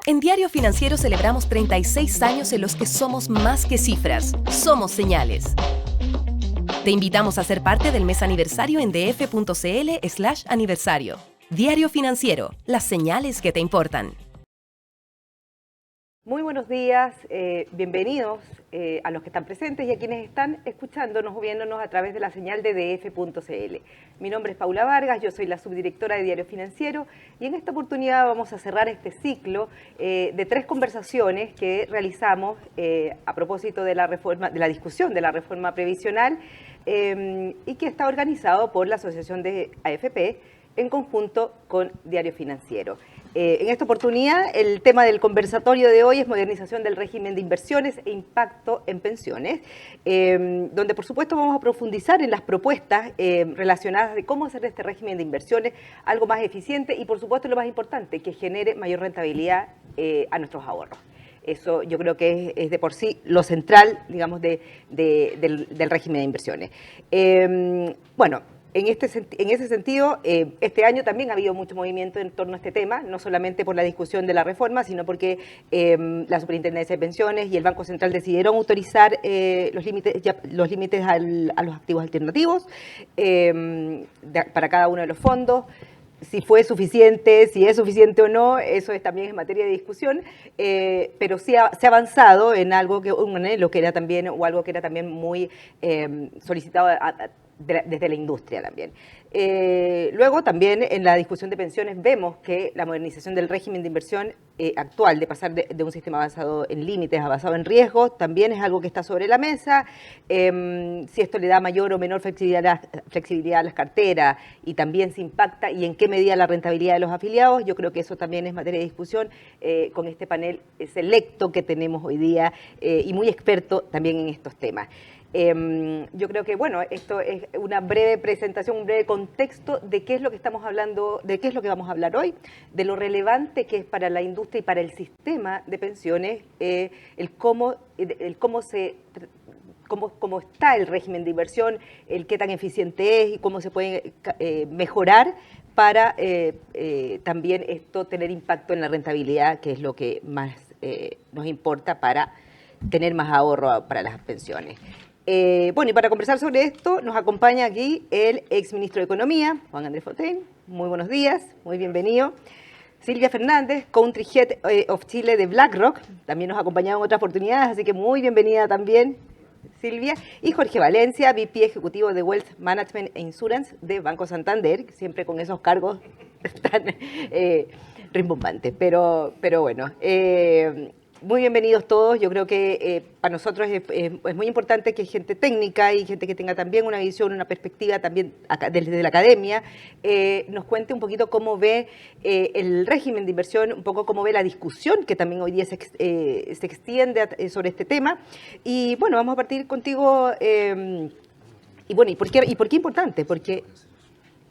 En Diario Financiero celebramos 36 años en los que somos más que cifras, somos señales. Te invitamos a ser parte del mes aniversario en df.cl/aniversario. Diario Financiero, las señales que te importan. Muy buenos días, bienvenidos a los que están presentes y a quienes están escuchándonos o viéndonos a través de la señal de df.cl. Mi nombre es Paula Vargas, yo soy la subdirectora de Diario Financiero y en esta oportunidad vamos a cerrar este ciclo de 3 conversaciones que realizamos a propósito de la reforma, de la discusión de la reforma previsional y que está organizado por la Asociación de AFP en conjunto con Diario Financiero. En esta oportunidad, el tema del conversatorio de hoy es modernización del régimen de inversiones e impacto en pensiones, donde por supuesto vamos a profundizar en las propuestas relacionadas de cómo hacer de este régimen de inversiones algo más eficiente y por supuesto lo más importante, que genere mayor rentabilidad a nuestros ahorros. Eso yo creo que es de por sí lo central, digamos, del régimen de inversiones. Bueno, en ese sentido, este año también ha habido mucho movimiento en torno a este tema, no solamente por la discusión de la reforma, sino porque la Superintendencia de Pensiones y el Banco Central decidieron autorizar los límites a los activos alternativos para cada uno de los fondos. Si fue suficiente, si es suficiente o no, eso también es materia de discusión, pero sí se ha avanzado en algo que un anhelo que era también, o algo que era también muy solicitado desde la industria también. Luego también en la discusión de pensiones vemos que la modernización del régimen de inversión actual, de pasar de un sistema basado en límites a basado en riesgos, también es algo que está sobre la mesa. Si esto le da mayor o menor flexibilidad a las carteras y también se impacta y en qué medida la rentabilidad de los afiliados, yo creo que eso también es materia de discusión con este panel selecto que tenemos hoy día y muy experto también en estos temas. Yo creo que, bueno, esto es una breve presentación, un breve contexto de qué es lo que estamos hablando, de qué es lo que vamos a hablar hoy, de lo relevante que es para la industria y para el sistema de pensiones, cómo está el régimen de inversión, el qué tan eficiente es y cómo se puede mejorar para también esto tener impacto en la rentabilidad, que es lo que más nos importa para tener más ahorro para las pensiones. Bueno, y para conversar sobre esto nos acompaña aquí el exministro de Economía, Juan Andrés Fontaine. Muy buenos días, muy bienvenido. Silvia Fernández, Country Head of Chile de BlackRock, también nos ha acompañado en otras oportunidades, así que muy bienvenida también, Silvia. Y Jorge Valencia, VP Ejecutivo de Wealth Management e Insurance de Banco Santander, siempre con esos cargos tan rimbombantes, pero bueno. Muy bienvenidos todos. Yo creo que para nosotros es muy importante que gente técnica y gente que tenga también una visión, una perspectiva también desde la academia, nos cuente un poquito cómo ve el régimen de inversión, un poco cómo ve la discusión que también hoy día se extiende sobre este tema. Y bueno, vamos a partir contigo. Y bueno, ¿y por qué importante? Porque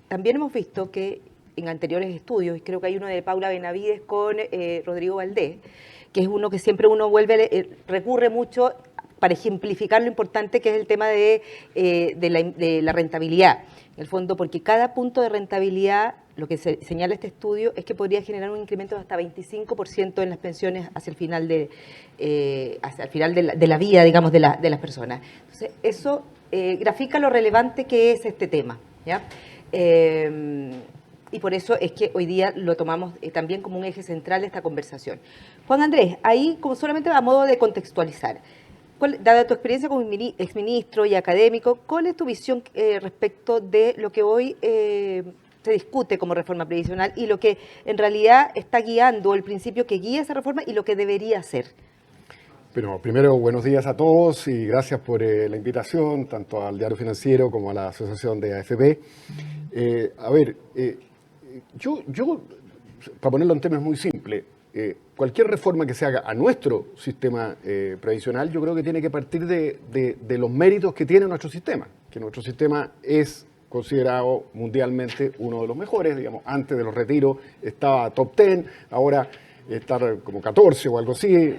también hemos visto que en anteriores estudios, y creo que hay uno de Paula Benavides con Rodrigo Valdés, que es uno que siempre uno recurre mucho para ejemplificar lo importante que es el tema de la rentabilidad. En el fondo, porque cada punto de rentabilidad, lo que señala este estudio, es que podría generar un incremento de hasta 25% en las pensiones hacia el final de la vida, digamos, de las personas. Entonces, eso grafica lo relevante que es este tema, ¿ya? Y por eso es que hoy día lo tomamos también como un eje central de esta conversación. Juan Andrés, ahí como solamente a modo de contextualizar, dada tu experiencia como exministro y académico, ¿cuál es tu visión respecto de lo que hoy se discute como reforma previsional y lo que en realidad está guiando, el principio que guía esa reforma y lo que debería ser? Bueno, primero, buenos días a todos y gracias por la invitación, tanto al Diario Financiero como a la Asociación de AFP. Yo, para ponerlo en términos muy simples, cualquier reforma que se haga a nuestro sistema previsional, yo creo que tiene que partir de los méritos que tiene nuestro sistema, que nuestro sistema es considerado mundialmente uno de los mejores, digamos, antes de los retiros estaba top 10, ahora está como 14 o algo así.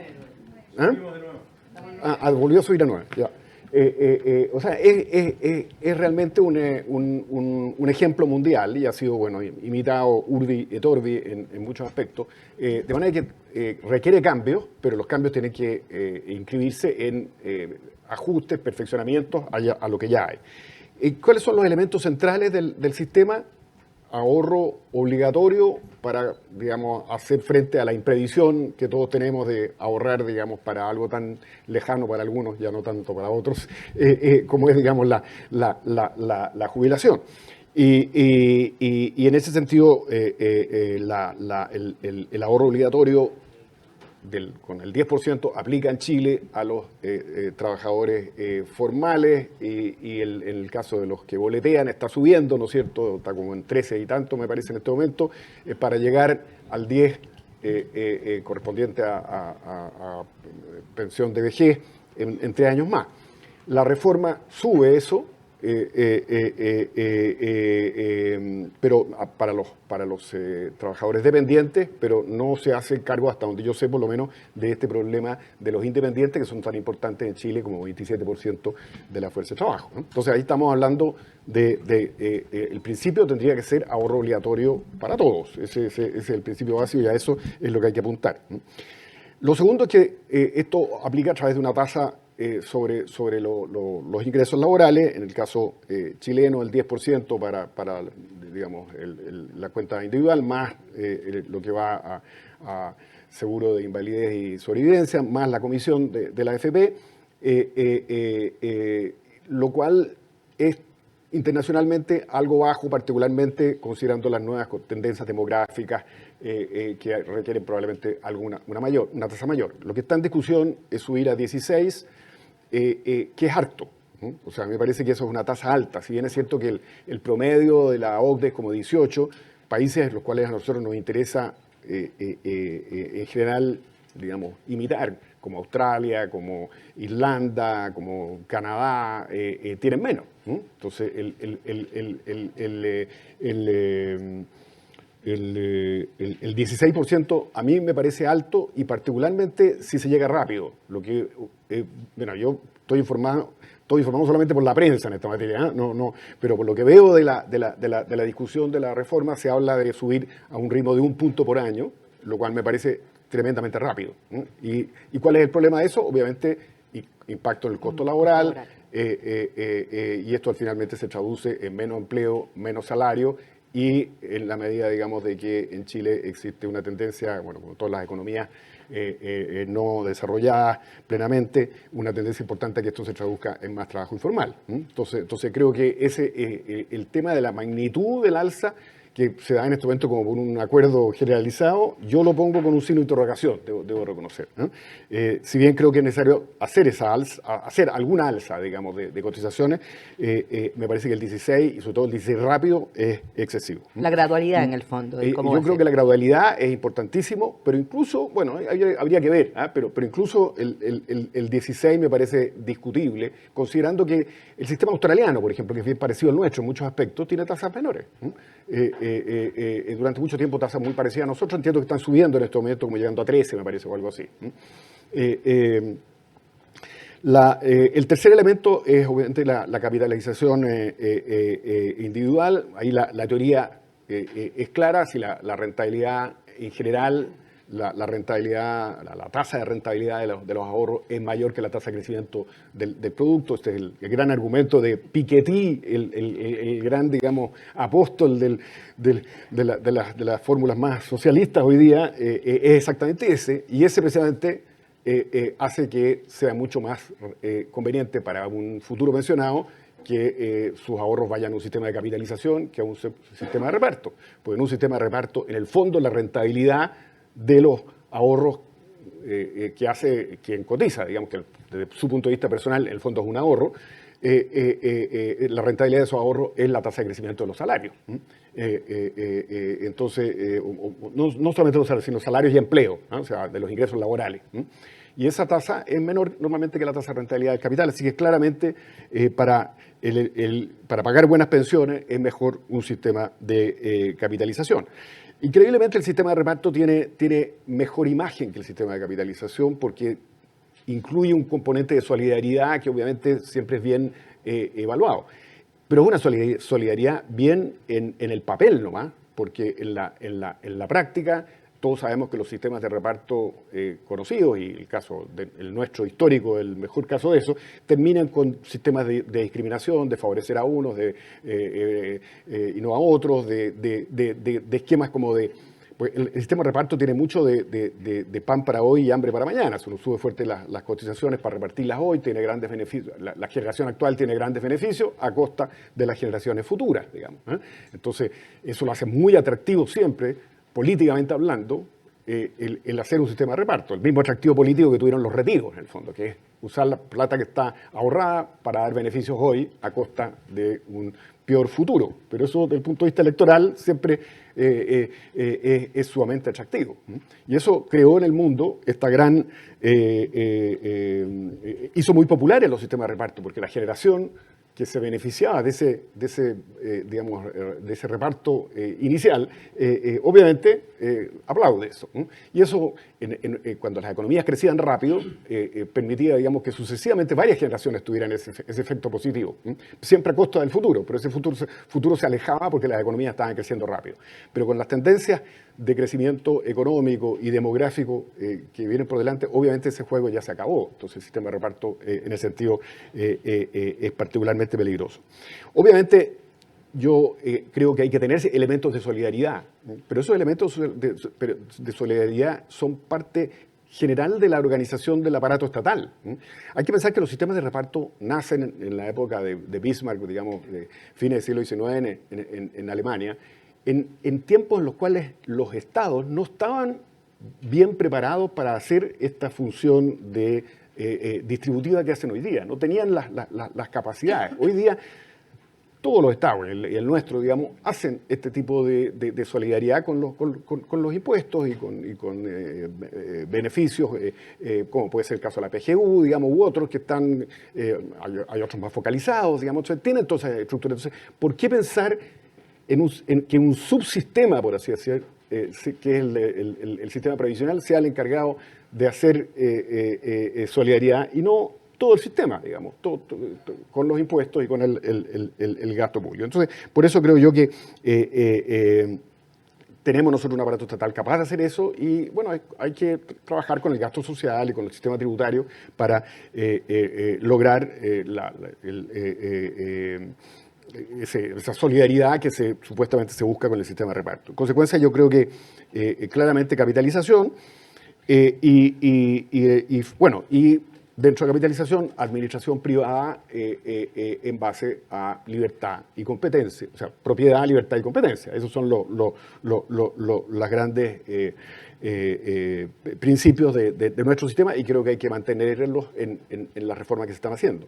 ¿Ah? Volvió a subir a 9, ya. O sea, es realmente un ejemplo mundial y ha sido, bueno, imitado urbi et orbi en muchos aspectos, de manera que requiere cambios, pero los cambios tienen que inscribirse en ajustes, perfeccionamientos a lo que ya hay. ¿Cuáles son los elementos centrales del sistema? Ahorro obligatorio para, digamos, hacer frente a la imprevisión que todos tenemos de ahorrar, digamos, para algo tan lejano para algunos, ya no tanto para otros, como es, digamos, la jubilación. Y en ese sentido, el ahorro obligatorio con el 10% aplica en Chile a los trabajadores formales y en el caso de los que boletean está subiendo, ¿no es cierto? Está como en 13 y tanto, me parece, en este momento, para llegar al 10 correspondiente a pensión de vejez en 3 años más. La reforma sube eso, pero para los trabajadores dependientes, pero no se hace cargo, hasta donde yo sé por lo menos, de este problema de los independientes, que son tan importantes en Chile como 27% de la fuerza de trabajo, ¿no? Entonces ahí estamos hablando el principio tendría que ser ahorro obligatorio para todos. Ese es el principio básico y a eso es lo que hay que apuntar, ¿no? Lo segundo es que esto aplica a través de una tasa sobre los ingresos laborales, en el caso chileno el 10% para digamos, la cuenta individual, más lo que va a seguro de invalidez y sobrevivencia, más la comisión de la AFP, lo cual es internacionalmente algo bajo, particularmente considerando las nuevas tendencias demográficas que requieren probablemente una tasa mayor. Lo que está en discusión es subir a 16, que es harto, ¿no? O sea, me parece que eso es una tasa alta. Si bien es cierto que el promedio de la OCDE es como 18, países en los cuales a nosotros nos interesa en general, digamos, imitar, como Australia, como Irlanda, como Canadá, tienen menos, ¿no? Entonces, el 16% a mí me parece alto y particularmente si se llega rápido. Bueno, yo estoy informado solamente por la prensa en esta materia, ¿eh? No, pero por lo que veo de la discusión de la reforma se habla de subir a un ritmo de 1 punto por año, lo cual me parece tremendamente rápido, ¿no? ¿Y cuál es el problema de eso? Obviamente, impacto en el costo laboral. Y esto finalmente se traduce en menos empleo, menos salario y en la medida, digamos, de que en Chile existe una tendencia, bueno, como todas las economías no desarrolladas plenamente, una tendencia importante a que esto se traduzca en más trabajo informal. Entonces creo que el tema de la magnitud del alza que se da en este momento como por un acuerdo generalizado, yo lo pongo con un signo de interrogación, debo reconocer, ¿no? Si bien creo que es necesario hacer alguna alza, digamos, de cotizaciones, me parece que el 16, y sobre todo el 16 rápido, es excesivo, ¿no? La gradualidad, en el fondo. Yo creo que la gradualidad es importantísimo, pero incluso, bueno, habría que ver, pero incluso el 16 me parece discutible, considerando que el sistema australiano, por ejemplo, que es bien parecido al nuestro en muchos aspectos, tiene tasas menores, ¿no? Durante mucho tiempo tasas muy parecidas a nosotros, entiendo que están subiendo en este momento, como llegando a 13, me parece, o algo así. El tercer elemento es obviamente la capitalización individual. Ahí la teoría es clara, si la rentabilidad en general, la rentabilidad, la tasa de rentabilidad de los ahorros es mayor que la tasa de crecimiento del producto. Este es el gran argumento de Piketty, el gran, digamos, apóstol de las fórmulas más socialistas hoy día, es exactamente ese, y ese precisamente hace que sea mucho más conveniente para un futuro pensionado que sus ahorros vayan a un sistema de capitalización que a un sistema de reparto. Porque en un sistema de reparto, en el fondo, la rentabilidad de los ahorros que hace quien cotiza, digamos que desde su punto de vista personal, en el fondo es un ahorro, la rentabilidad de esos ahorros es la tasa de crecimiento de los salarios. Entonces, no solamente los salarios, sino salarios y empleo, ¿no? O sea, de los ingresos laborales. Y esa tasa es menor normalmente que la tasa de rentabilidad del capital, así que claramente para pagar buenas pensiones es mejor un sistema de capitalización. Increíblemente el sistema de reparto tiene mejor imagen que el sistema de capitalización porque incluye un componente de solidaridad que obviamente siempre es bien evaluado. Pero es una solidaridad bien en el papel nomás, porque en la práctica todos sabemos que los sistemas de reparto conocidos, y el caso del nuestro histórico, el mejor caso de eso, terminan con sistemas de discriminación, de favorecer a unos y no a otros, de esquemas como de... Pues el sistema de reparto tiene mucho de pan para hoy y hambre para mañana. Si uno sube fuerte las cotizaciones para repartirlas hoy, tiene grandes beneficios. La generación actual tiene grandes beneficios a costa de las generaciones futuras, digamos. Entonces, eso lo hace muy atractivo siempre, políticamente hablando, el hacer un sistema de reparto. El mismo atractivo político que tuvieron los retiros, en el fondo, que es usar la plata que está ahorrada para dar beneficios hoy a costa de un peor futuro. Pero eso, desde el punto de vista electoral, siempre es sumamente atractivo. Y eso creó en el mundo esta gran... hizo muy populares los sistemas de reparto, porque la generación que se beneficiaba de ese reparto inicial, obviamente aplaude eso. Y eso, cuando las economías crecían rápido, permitía, digamos, que sucesivamente varias generaciones tuvieran ese efecto positivo. Siempre a costa del futuro, pero ese futuro se alejaba porque las economías estaban creciendo rápido. Pero con las tendencias de crecimiento económico y demográfico que vienen por delante, obviamente ese juego ya se acabó. Entonces el sistema de reparto en ese sentido es particularmente peligroso. Obviamente yo creo que hay que tener elementos de solidaridad, pero esos elementos de solidaridad son parte general de la organización del aparato estatal. Hay que pensar que los sistemas de reparto nacen en la época de Bismarck, digamos, de fines del siglo XIX en Alemania, en tiempos en los cuales los estados no estaban bien preparados para hacer esta función distributiva que hacen hoy día. No tenían las capacidades. Hoy día todos los estados, y el nuestro, digamos, hacen este tipo de solidaridad con los impuestos y con beneficios, como puede ser el caso de la PGU, digamos, u otros que están, hay otros más focalizados, digamos, tienen todas esas estructuras. Entonces, ¿por qué pensar en que un subsistema, por así decir, que es el sistema previsional, sea el encargado de hacer solidaridad y no todo el sistema, digamos, con los impuestos y con el gasto público? Entonces, por eso creo yo que tenemos nosotros un aparato estatal capaz de hacer eso y, bueno, hay que trabajar con el gasto social y con el sistema tributario para lograr esa solidaridad que supuestamente se busca con el sistema de reparto. En consecuencia, yo creo que claramente capitalización y dentro de capitalización, administración privada en base a libertad y competencia, o sea, propiedad, libertad y competencia. Esos son los grandes principios de nuestro sistema y creo que hay que mantenerlos en las reformas que se están haciendo.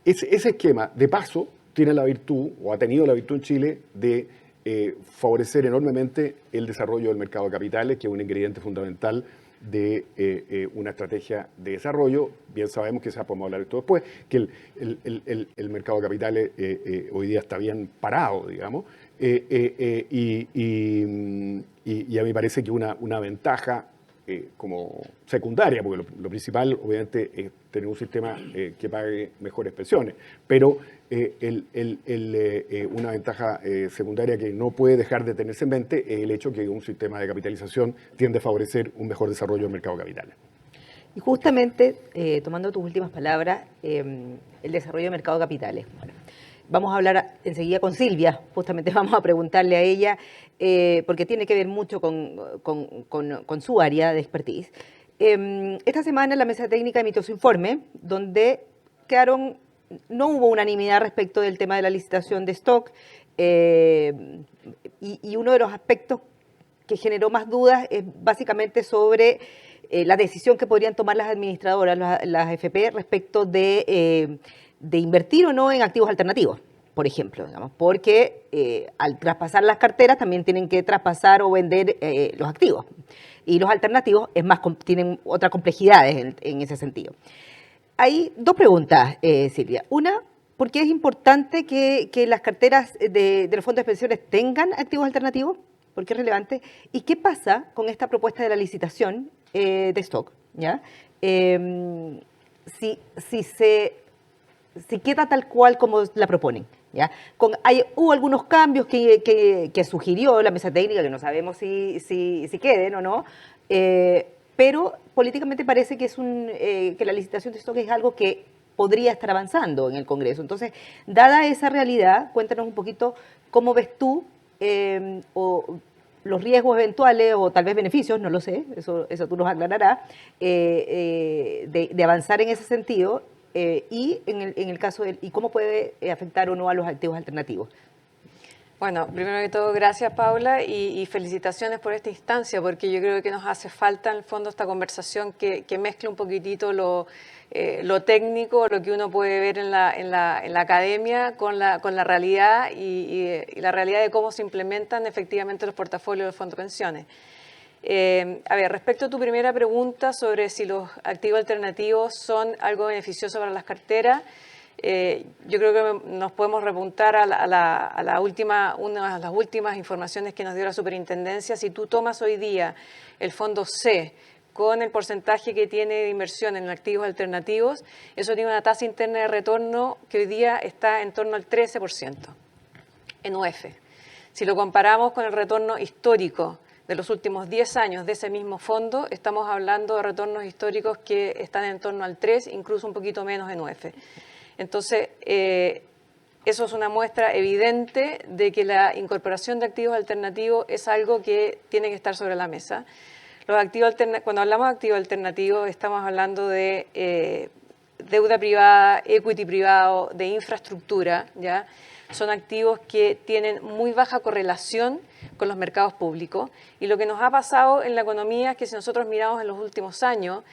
Ese esquema, de paso, tiene la virtud, o ha tenido la virtud en Chile, de favorecer enormemente el desarrollo del mercado de capitales, que es un ingrediente fundamental de una estrategia de desarrollo. Bien sabemos, que podemos hablar de esto después, que el mercado de capitales hoy día está bien parado, digamos, y a mí me parece que una ventaja como secundaria, porque lo principal obviamente es tener un sistema que pague mejores pensiones, pero una ventaja secundaria que no puede dejar de tenerse en mente es el hecho que un sistema de capitalización tiende a favorecer un mejor desarrollo del mercado de capitales. Y justamente, tomando tus últimas palabras, el desarrollo del mercado de capitales. Bueno, vamos a hablar enseguida con Silvia, justamente vamos a preguntarle a ella, porque tiene que ver mucho con su área de expertise. Esta semana la mesa técnica emitió su informe, donde no hubo unanimidad respecto del tema de la licitación de stock, y uno de los aspectos que generó más dudas es básicamente sobre la decisión que podrían tomar las administradoras, las AFP, respecto de invertir o no en activos alternativos, por ejemplo, digamos, porque al traspasar las carteras también tienen que traspasar o vender los activos. Y los alternativos tienen otras complejidades en ese sentido. Hay dos preguntas, Silvia. Una, ¿por qué es importante que las carteras de los fondos de pensiones tengan activos alternativos? ¿Por qué es relevante? ¿Y qué pasa con esta propuesta de la licitación de stock? ¿ya? Si queda tal cual como la proponen, ¿ya? Hubo algunos cambios que sugirió la mesa técnica, que no sabemos si queden o no, pero políticamente parece que que la licitación de stock es algo que podría estar avanzando en el Congreso. Entonces, dada esa realidad, cuéntanos un poquito cómo ves tú o los riesgos eventuales o tal vez beneficios, no lo sé, eso tú nos aclararás, de avanzar en ese sentido y en el caso y cómo puede afectar o no a los activos alternativos. Bueno, primero que todo, gracias Paula y felicitaciones por esta instancia, porque yo creo que nos hace falta en el fondo esta conversación que mezcle un poquitito lo técnico, lo que uno puede ver en la academia con la realidad y la realidad de cómo se implementan efectivamente los portafolios de los fondos de pensiones. A ver, respecto a tu primera pregunta sobre si los activos alternativos son algo beneficioso para las carteras, yo creo que nos podemos repuntar a una de las últimas informaciones que nos dio la superintendencia. Si tú tomas hoy día el fondo C con el porcentaje que tiene de inversión en activos alternativos, eso tiene una tasa interna de retorno que hoy día está en torno al 13% en UF. Si lo comparamos con el retorno histórico de los últimos 10 años de ese mismo fondo, estamos hablando de retornos históricos que están en torno al 3, incluso un poquito menos en UF. Entonces, eso es una muestra evidente de que la incorporación de activos alternativos es algo que tiene que estar sobre la mesa. Cuando hablamos de activos alternativos, estamos hablando de deuda privada, equity privado, de infraestructura, ¿ya? Son activos que tienen muy baja correlación con los mercados públicos y lo que nos ha pasado en la economía es que si nosotros miramos en los últimos años,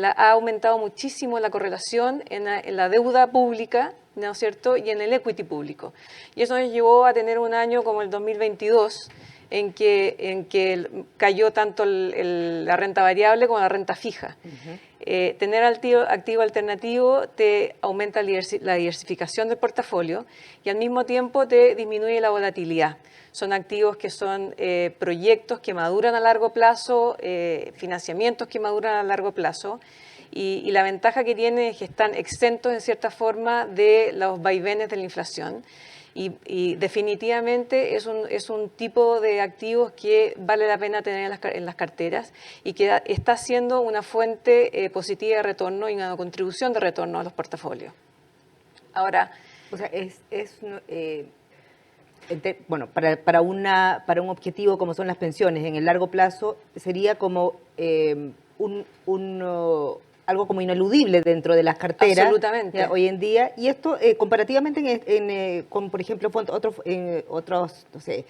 ha aumentado muchísimo la correlación en la deuda pública, ¿no es cierto?, y en el equity público. Y eso nos llevó a tener un año como el 2022 en que cayó tanto la renta variable como la renta fija. Tener activo alternativo te aumenta la diversificación del portafolio y al mismo tiempo te disminuye la volatilidad. Son activos que son proyectos que maduran a largo plazo, financiamientos que maduran a largo plazo y la ventaja que tienen es que están exentos en cierta forma de los vaivenes de la inflación. Y definitivamente es un tipo de activos que vale la pena tener en las carteras y que está siendo una fuente positiva de retorno y una contribución de retorno a los portafolios. Ahora, o sea, bueno, para un objetivo como son las pensiones en el largo plazo sería como algo como ineludible dentro de las carteras. Absolutamente. Hoy en día. Y esto, comparativamente con, por ejemplo, otros no sé,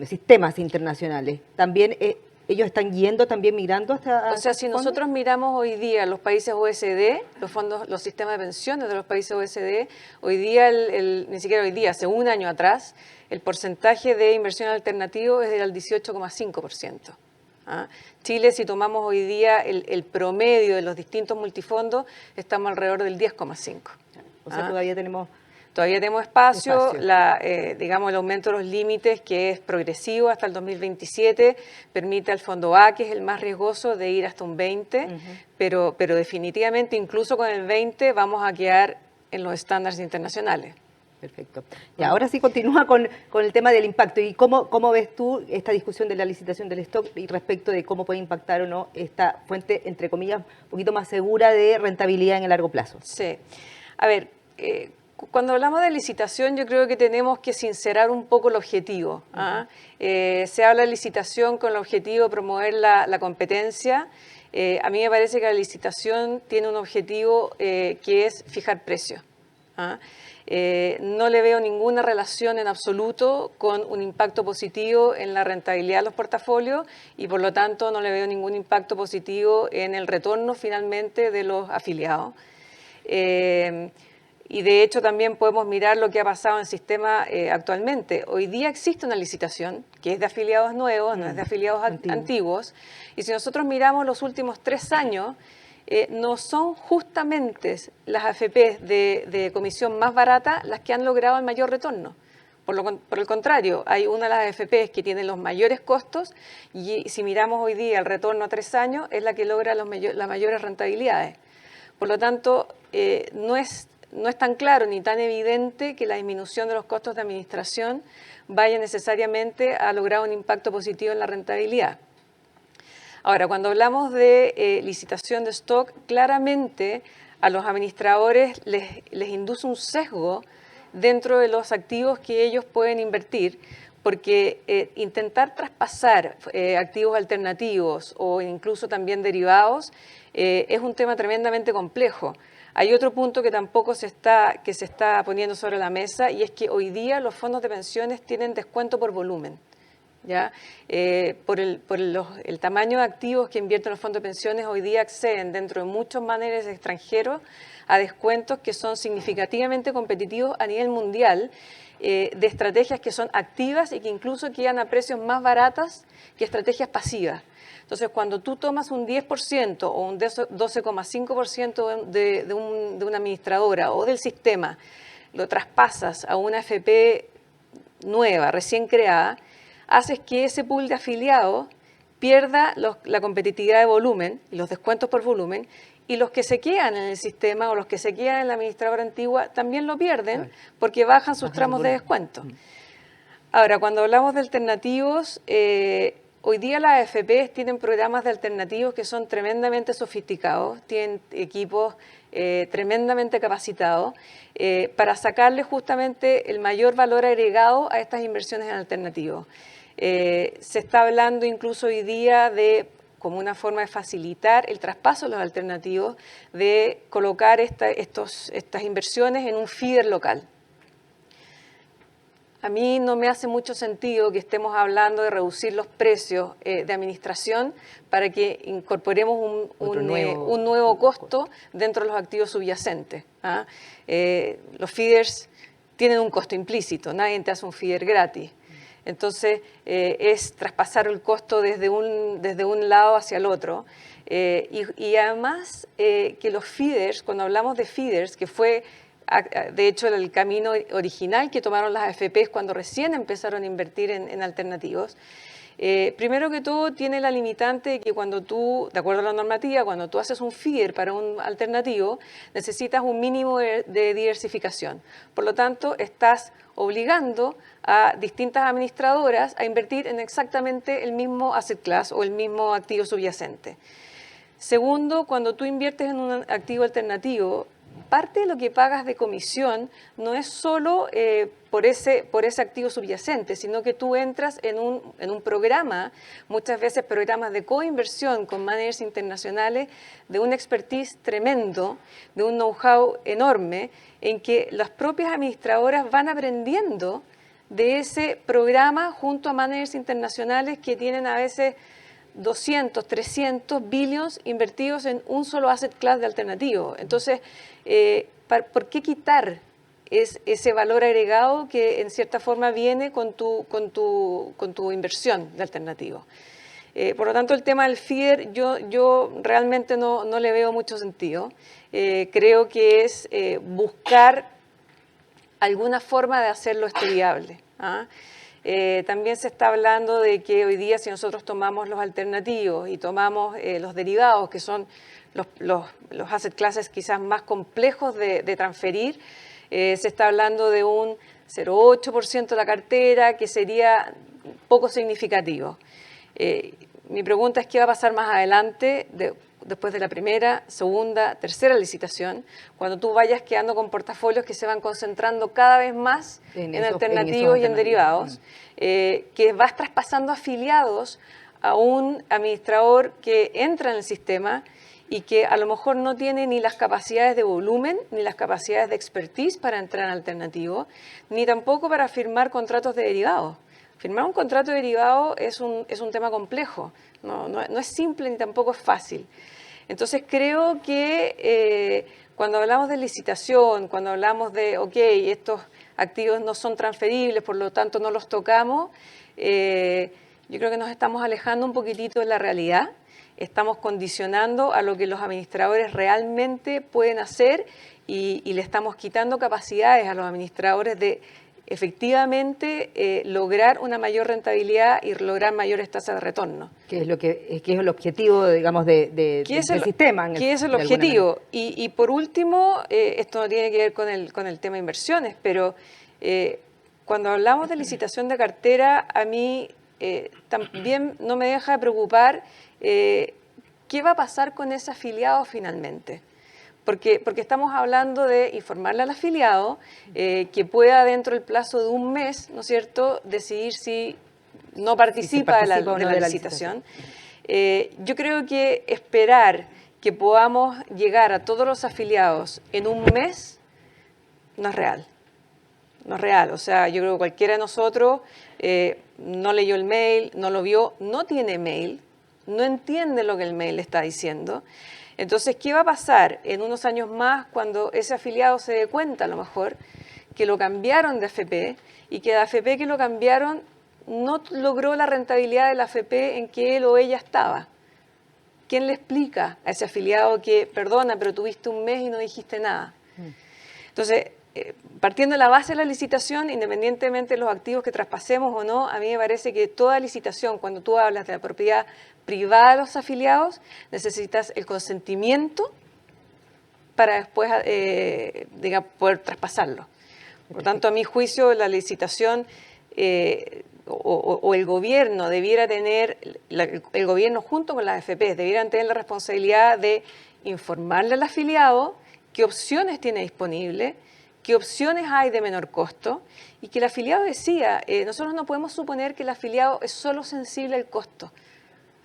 sistemas internacionales, también ellos están migrando hasta... O sea, si nosotros miramos hoy día los países OECD, los sistemas de pensiones de los países OECD, hoy día, ni siquiera hoy día, hace un año atrás, el porcentaje de inversión alternativa es del 18,5%. Chile, si tomamos hoy día el promedio de los distintos multifondos, estamos alrededor del 10,5%. O sea, todavía tenemos espacio. Digamos, el aumento de los límites, que es progresivo hasta el 2027, permite al fondo A, que es el más riesgoso, de ir hasta un 20%, pero definitivamente, incluso con el 20%, vamos a quedar en los estándares internacionales. Perfecto. Y ahora sí continúa con el tema del impacto. ¿Y cómo ves tú esta discusión de la licitación del stock y respecto de cómo puede impactar o no esta fuente, entre comillas, un poquito más segura de rentabilidad en el largo plazo? Sí. A ver, cuando hablamos de licitación, yo creo que tenemos que sincerar un poco el objetivo. Se habla de licitación con el objetivo de promover la competencia. A mí me parece que la licitación tiene un objetivo que es fijar precios. No le veo ninguna relación en absoluto con un impacto positivo en la rentabilidad de los portafolios y por lo tanto no le veo ningún impacto positivo en el retorno finalmente de los afiliados. Y de hecho también podemos mirar lo que ha pasado en el sistema actualmente. Hoy día existe una licitación que es de afiliados nuevos, no es de afiliados antiguos. Y si nosotros miramos los últimos 3 años, no son justamente las AFP de comisión más barata las que han logrado el mayor retorno. Por el contrario, hay una de las AFPs que tiene los mayores costos y si miramos hoy día el retorno a 3 años es la que logra las mayores rentabilidades. Por lo tanto, no es tan claro ni tan evidente que la disminución de los costos de administración vaya necesariamente a lograr un impacto positivo en la rentabilidad. Ahora, cuando hablamos de licitación de stock, claramente a los administradores les induce un sesgo dentro de los activos que ellos pueden invertir, porque intentar traspasar activos alternativos o incluso también derivados es un tema tremendamente complejo. Hay otro punto que tampoco se está poniendo sobre la mesa y es que hoy día los fondos de pensiones tienen descuento por volumen. ¿Ya? Por el tamaño de activos que invierten los fondos de pensiones, hoy día acceden dentro de muchos managers extranjeros a descuentos que son significativamente competitivos a nivel mundial, de estrategias que son activas y que incluso quedan a precios más baratas que estrategias pasivas. Entonces, cuando tú tomas un 10% o un 12,5% de una administradora o del sistema, lo traspasas a una AFP nueva, recién creada, haces que ese pool de afiliados pierda la competitividad de volumen y los descuentos por volumen, y los que se quedan en el sistema o los que se quedan en la administradora antigua también lo pierden porque bajan sus tramos de descuento. Ahora, cuando hablamos de alternativos, hoy día las AFPs tienen programas de alternativos que son tremendamente sofisticados, tienen equipos tremendamente capacitados para sacarle justamente el mayor valor agregado a estas inversiones en alternativos. Se está hablando incluso hoy día de, como una forma de facilitar el traspaso de los alternativos, de colocar estas inversiones en un feeder local. A mí no me hace mucho sentido que estemos hablando de reducir los precios de administración para que incorporemos un nuevo costo dentro de los activos subyacentes. Los feeders tienen un costo implícito, nadie te hace un feeder gratis. Entonces, es traspasar el costo desde un lado hacia el otro. Y además, que los feeders, cuando hablamos de feeders, que fue, de hecho, el camino original que tomaron las AFPs cuando recién empezaron a invertir en alternativos, primero que todo tiene la limitante de que cuando tú, de acuerdo a la normativa, cuando tú haces un feeder para un alternativo, necesitas un mínimo de diversificación. Por lo tanto, estás obligando a distintas administradoras a invertir en exactamente el mismo asset class o el mismo activo subyacente. Segundo, cuando tú inviertes en un activo alternativo, parte de lo que pagas de comisión no es solo por ese activo subyacente, sino que tú entras en un programa, muchas veces programas de coinversión con managers internacionales, de un expertise tremendo, de un know-how enorme, en que las propias administradoras van aprendiendo de ese programa junto a managers internacionales que tienen a veces 200, 300 billions invertidos en un solo asset class de alternativo. Entonces, ¿por qué quitar ese valor agregado que en cierta forma viene con tu inversión de alternativo? Por lo tanto, el tema del feeder yo realmente no le veo mucho sentido. Creo que es buscar alguna forma de hacerlo estudiable. También se está hablando de que hoy día si nosotros tomamos los alternativos y tomamos los derivados, que son los asset classes quizás más complejos de transferir, se está hablando de un 0,8% de la cartera, que sería poco significativo. Mi pregunta es qué va a pasar más adelante, después de la primera, segunda, tercera licitación, cuando tú vayas quedando con portafolios que se van concentrando cada vez más en alternativos y en derivados, que vas traspasando afiliados a un administrador que entra en el sistema y que a lo mejor no tiene ni las capacidades de volumen, ni las capacidades de expertise para entrar en alternativo, ni tampoco para firmar contratos de derivados. Firmar un contrato de derivado es un tema complejo, no es simple ni tampoco es fácil. Entonces creo que cuando hablamos de licitación, cuando hablamos de, ok, estos activos no son transferibles, por lo tanto no los tocamos, yo creo que nos estamos alejando un poquitito de la realidad, estamos condicionando a lo que los administradores realmente pueden hacer y le estamos quitando capacidades a los administradores de efectivamente lograr una mayor rentabilidad y lograr mayores tasas de retorno. Que es el objetivo, digamos, del sistema. Que es el objetivo. Y por último, esto no tiene que ver con el tema de inversiones, pero cuando hablamos de licitación de cartera, a mí también no me deja de preocupar qué va a pasar con ese afiliado finalmente. Porque estamos hablando de informarle al afiliado que pueda dentro del plazo de un mes, ¿no es cierto?, decidir si no participa de la licitación. Yo creo que esperar que podamos llegar a todos los afiliados en un mes no es real. No es real. O sea, yo creo que cualquiera de nosotros no leyó el mail, no lo vio, no tiene mail, no entiende lo que el mail está diciendo. Entonces, ¿qué va a pasar en unos años más cuando ese afiliado se dé cuenta, a lo mejor, que lo cambiaron de AFP y que la AFP que lo cambiaron no logró la rentabilidad de la AFP en que él o ella estaba? ¿Quién le explica a ese afiliado que, perdona, pero tuviste un mes y no dijiste nada? Entonces, partiendo de la base de la licitación, independientemente de los activos que traspasemos o no, a mí me parece que toda licitación, cuando tú hablas de la propiedad privada de los afiliados, necesitas el consentimiento para después poder traspasarlo. Por lo tanto, a mi juicio, la licitación o el gobierno debiera tener, el gobierno junto con las AFP, debieran tener la responsabilidad de informarle al afiliado qué opciones tiene disponible, qué opciones hay de menor costo, y que el afiliado decida. Nosotros no podemos suponer que el afiliado es solo sensible al costo.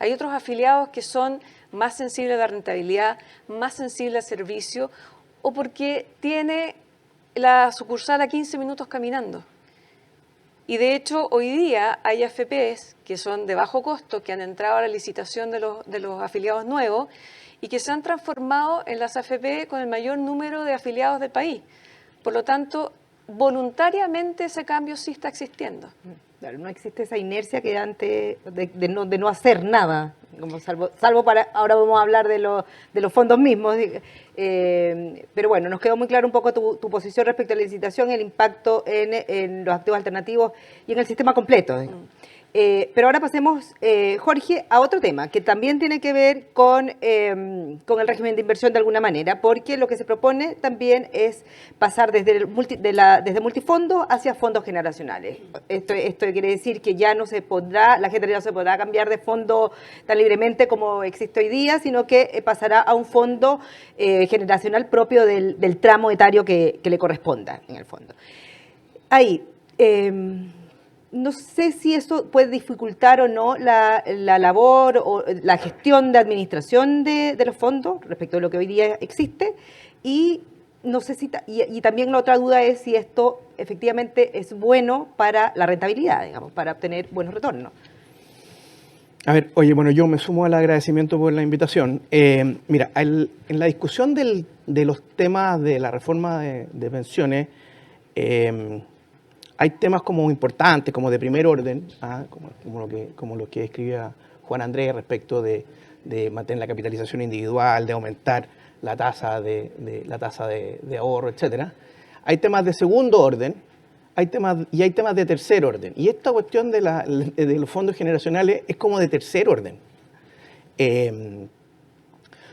Hay otros afiliados que son más sensibles a la rentabilidad, más sensibles al servicio, o porque tiene la sucursal a 15 minutos caminando. Y de hecho, hoy día hay AFPs que son de bajo costo, que han entrado a la licitación de los afiliados nuevos y que se han transformado en las AFP con el mayor número de afiliados del país. Por lo tanto, voluntariamente ese cambio sí está existiendo. Claro, no existe esa inercia que antes de no hacer nada, como salvo para, ahora vamos a hablar de los fondos mismos, pero bueno, nos quedó muy claro un poco tu posición respecto a la licitación, el impacto en los activos alternativos y en el sistema completo. Pero ahora pasemos, Jorge, a otro tema que también tiene que ver con el régimen de inversión de alguna manera, porque lo que se propone también es pasar desde multifondo hacia fondos generacionales. Esto quiere decir que ya no se podrá, la gente ya no se podrá cambiar de fondo tan libremente como existe hoy día, sino que pasará a un fondo generacional propio del tramo etario que le corresponda, en el fondo. Ahí, no sé si eso puede dificultar o no la labor o la gestión de administración de los fondos respecto a lo que hoy día existe, y no sé si y también la otra duda es si esto efectivamente es bueno para la rentabilidad, digamos, para obtener buenos retornos. A ver, oye, bueno, yo me sumo al agradecimiento por la invitación. Mira, en la discusión de los temas de la reforma de pensiones, hay temas como importantes, como de primer orden, como lo que escribía Juan Andrés respecto de mantener la capitalización individual, de aumentar la tasa de ahorro, etcétera. Hay temas de segundo orden, hay temas de tercer orden. Y esta cuestión de los fondos generacionales es como de tercer orden.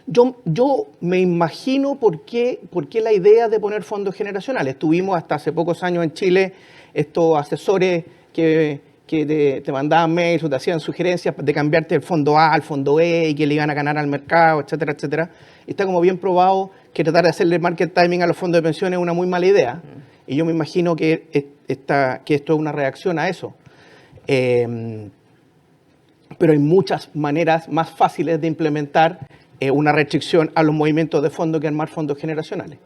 Yo me imagino por qué la idea de poner fondos generacionales. Tuvimos hasta hace pocos años en Chile estos asesores que te mandaban mails o te hacían sugerencias de cambiarte el fondo A al fondo E y que le iban a ganar al mercado, etcétera, etcétera. Y está como bien probado que tratar de hacerle market timing a los fondos de pensiones es una muy mala idea. Y yo me imagino que esto es una reacción a eso. Pero hay muchas maneras más fáciles de implementar una restricción a los movimientos de fondos que armar fondos generacionales.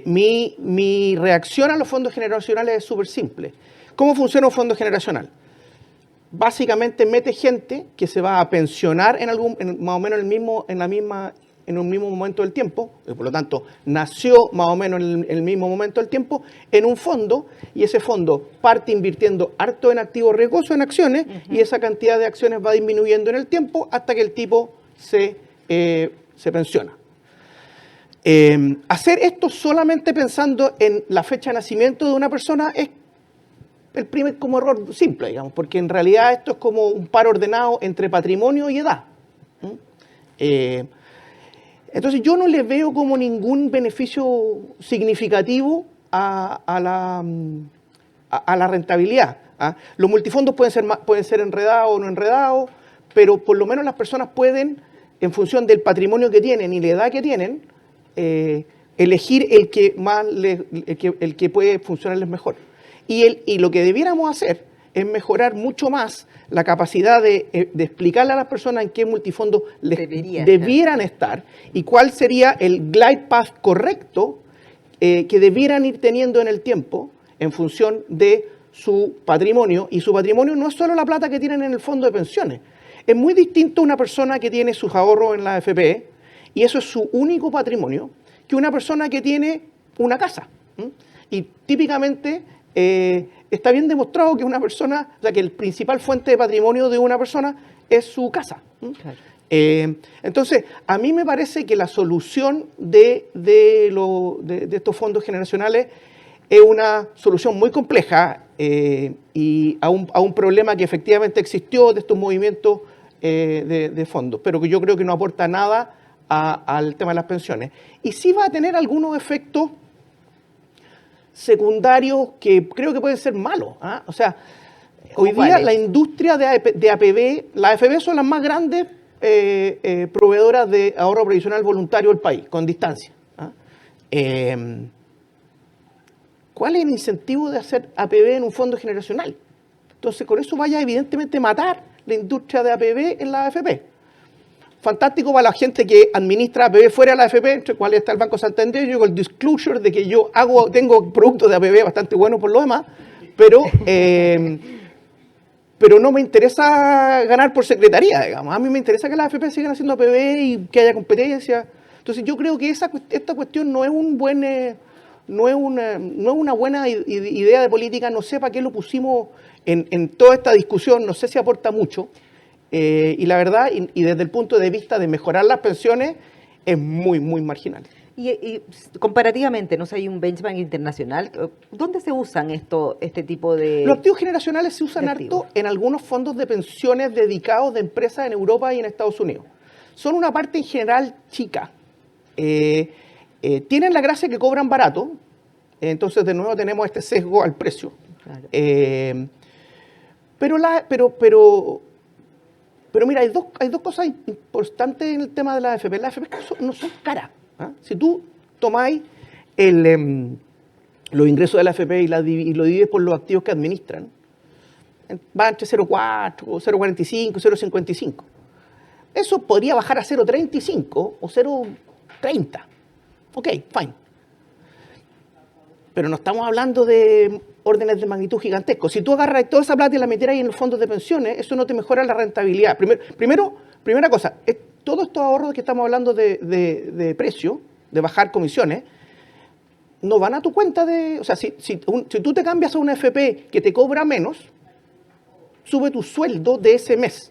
Mi reacción a los fondos generacionales es súper simple. ¿Cómo funciona un fondo generacional? Básicamente mete gente que se va a pensionar más o menos en un mismo momento del tiempo, y por lo tanto nació más o menos en el mismo momento del tiempo, en un fondo, y ese fondo parte invirtiendo harto en activos riesgosos, en acciones, y esa cantidad de acciones va disminuyendo en el tiempo hasta que el tipo se pensiona. Hacer esto solamente pensando en la fecha de nacimiento de una persona el primer como error simple, digamos, porque en realidad esto es como un par ordenado entre patrimonio y edad. Entonces yo no le veo como ningún beneficio significativo a la rentabilidad. Los multifondos pueden ser enredados o no enredados, pero por lo menos las personas pueden, en función del patrimonio que tienen y la edad que tienen, elegir el que puede funcionarles mejor. Y lo que debiéramos hacer es mejorar mucho más la capacidad de explicarle a las personas en qué multifondos debieran estar y cuál sería el glide path correcto que debieran ir teniendo en el tiempo en función de su patrimonio. Y su patrimonio no es solo la plata que tienen en el fondo de pensiones. Es muy distinto una persona que tiene sus ahorros en la AFP y eso es su único patrimonio que una persona que tiene una casa. Y típicamente está bien demostrado que una persona, o sea, que el principal fuente de patrimonio de una persona es su casa. Claro. Entonces, a mí me parece que la solución de estos fondos generacionales es una solución muy compleja y a un problema que efectivamente existió de estos movimientos de fondos, pero que yo creo que no aporta nada al tema de las pensiones. Y sí va a tener algunos efectos secundarios que creo que pueden ser malos. O sea, hoy día la industria de APB, las AFB son las más grandes proveedoras de ahorro previsional voluntario del país, con distancia. ¿Cuál es el incentivo de hacer APB en un fondo generacional? Entonces, con eso vaya evidentemente a matar la industria de APB en la AFP. Fantástico para la gente que administra APB fuera de la AFP, entre cuales está el Banco Santander. Yo con el disclosure de que yo tengo productos de APB bastante buenos por lo demás, pero no me interesa ganar por secretaría, digamos. A mí me interesa que las AFP sigan haciendo APB y que haya competencia. Entonces yo creo que esta cuestión no es una buena idea de política. No sé para qué lo pusimos en toda esta discusión, no sé si aporta mucho. Y la verdad, y desde el punto de vista de mejorar las pensiones, es muy, muy marginal. Y comparativamente, no sé, hay un benchmark internacional. ¿Dónde se usan este tipo de...? Los activos generacionales se usan harto en algunos fondos de pensiones dedicados de empresas en Europa y en Estados Unidos. Son una parte en general chica. Tienen la gracia que cobran barato, entonces de nuevo tenemos este sesgo al precio. Claro. Pero mira, hay dos cosas importantes en el tema de la AFP. Las AFP no son caras. Si tú tomáis los ingresos de la AFP y lo divides por los activos que administran, va entre 0,4, 0,45, 0,55. Eso podría bajar a 0,35 o 0,30. Ok, fine. Pero no estamos hablando de órdenes de magnitud gigantescos. Si tú agarras toda esa plata y la metieras ahí en los fondos de pensiones, eso no te mejora la rentabilidad. Primera cosa, todos estos ahorros que estamos hablando de precio, de bajar comisiones, no van a tu cuenta de... O sea, si tú te cambias a una FP que te cobra menos, sube tu sueldo de ese mes.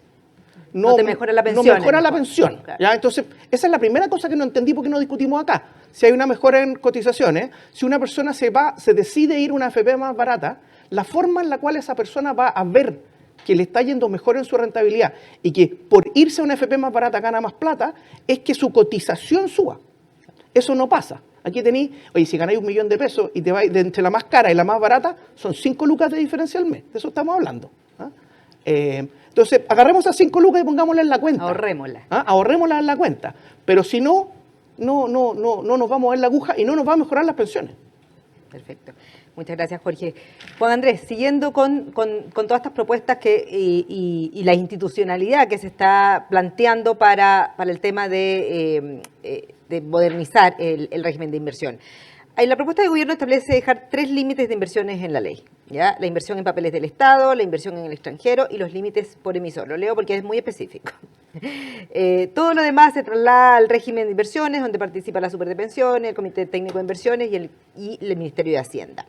No te mejora la pensión. No mejora la pensión. Claro. ¿Ya? Entonces, esa es la primera cosa que no entendí porque no discutimos acá. Si hay una mejora en cotizaciones, si una persona se decide ir a una AFP más barata, la forma en la cual esa persona va a ver que le está yendo mejor en su rentabilidad y que por irse a una AFP más barata gana más plata, es que su cotización suba. Eso no pasa. Aquí tenéis, oye, si ganáis 1 millón de pesos y te vais de entre la más cara y la más barata, son 5 lucas de diferencia al mes. De eso estamos hablando. Entonces, agarremos esas 5 lucas y pongámoslas en la cuenta. Ahorrémoslas. Ahorrémoslas en la cuenta. Pero si no nos vamos a ver la aguja y no nos va a mejorar las pensiones. Perfecto. Muchas gracias, Jorge. Juan Andrés, siguiendo con todas estas propuestas y la institucionalidad que se está planteando para el tema de modernizar el régimen de inversión. La propuesta de gobierno establece dejar 3 límites de inversiones en la ley. ¿Ya? La inversión en papeles del Estado, la inversión en el extranjero y los límites por emisor. Lo leo porque es muy específico. Todo lo demás se traslada al régimen de inversiones, donde participa la Super de Pensiones, el Comité Técnico de Inversiones y el Ministerio de Hacienda.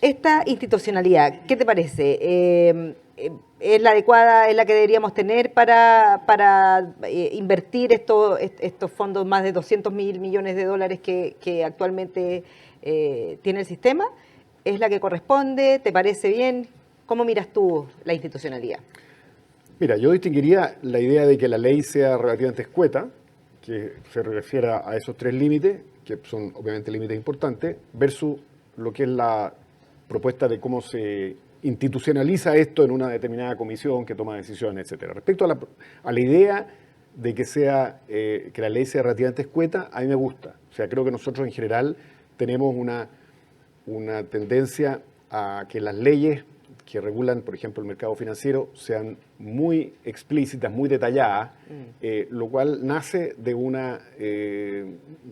Esta institucionalidad, ¿qué te parece? ¿Es la adecuada, es la que deberíamos tener para invertir estos fondos, más de 200.000 millones de dólares que actualmente tiene el sistema? ¿Es la que corresponde? ¿Te parece bien? ¿Cómo miras tú la institucionalidad? Mira, yo distinguiría la idea de que la ley sea relativamente escueta, que se refiera a esos 3 límites, que son obviamente límites importantes, versus lo que es la propuesta de cómo se institucionaliza esto en una determinada comisión que toma decisiones, etcétera. Respecto a la idea de que que la ley sea relativamente escueta, a mí me gusta. O sea, creo que nosotros en general tenemos una tendencia a que las leyes que regulan, por ejemplo, el mercado financiero sean muy explícitas, muy detalladas, lo cual nace de una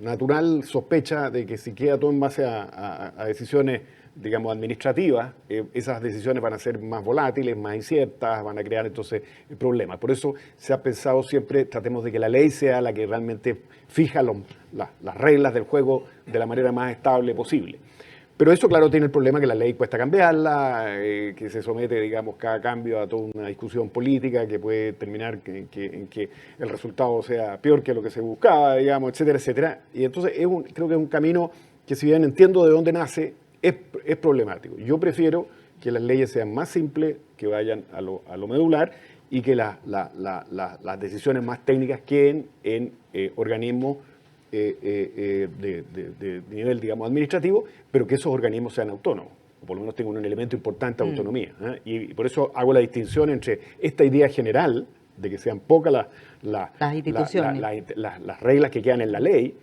natural sospecha de que si queda todo en base a decisiones, digamos, administrativas, esas decisiones van a ser más volátiles, más inciertas, van a crear entonces problemas. Por eso se ha pensado siempre, tratemos de que la ley sea la que realmente fija las reglas del juego de la manera más estable posible. Pero eso, claro, tiene el problema que la ley cuesta cambiarla, que se somete, digamos, cada cambio a toda una discusión política que puede terminar en que el resultado sea peor que lo que se buscaba, digamos, etcétera, etcétera. Y entonces creo que es un camino que, si bien entiendo de dónde nace, es problemático. Yo prefiero que las leyes sean más simples, que vayan a lo medular y que las decisiones más técnicas queden en organismos de nivel, digamos, administrativo, pero que esos organismos sean autónomos, o por lo menos tengan un elemento importante de autonomía. Y por eso hago la distinción entre esta idea general de que sean pocas las instituciones, las reglas que quedan en la ley,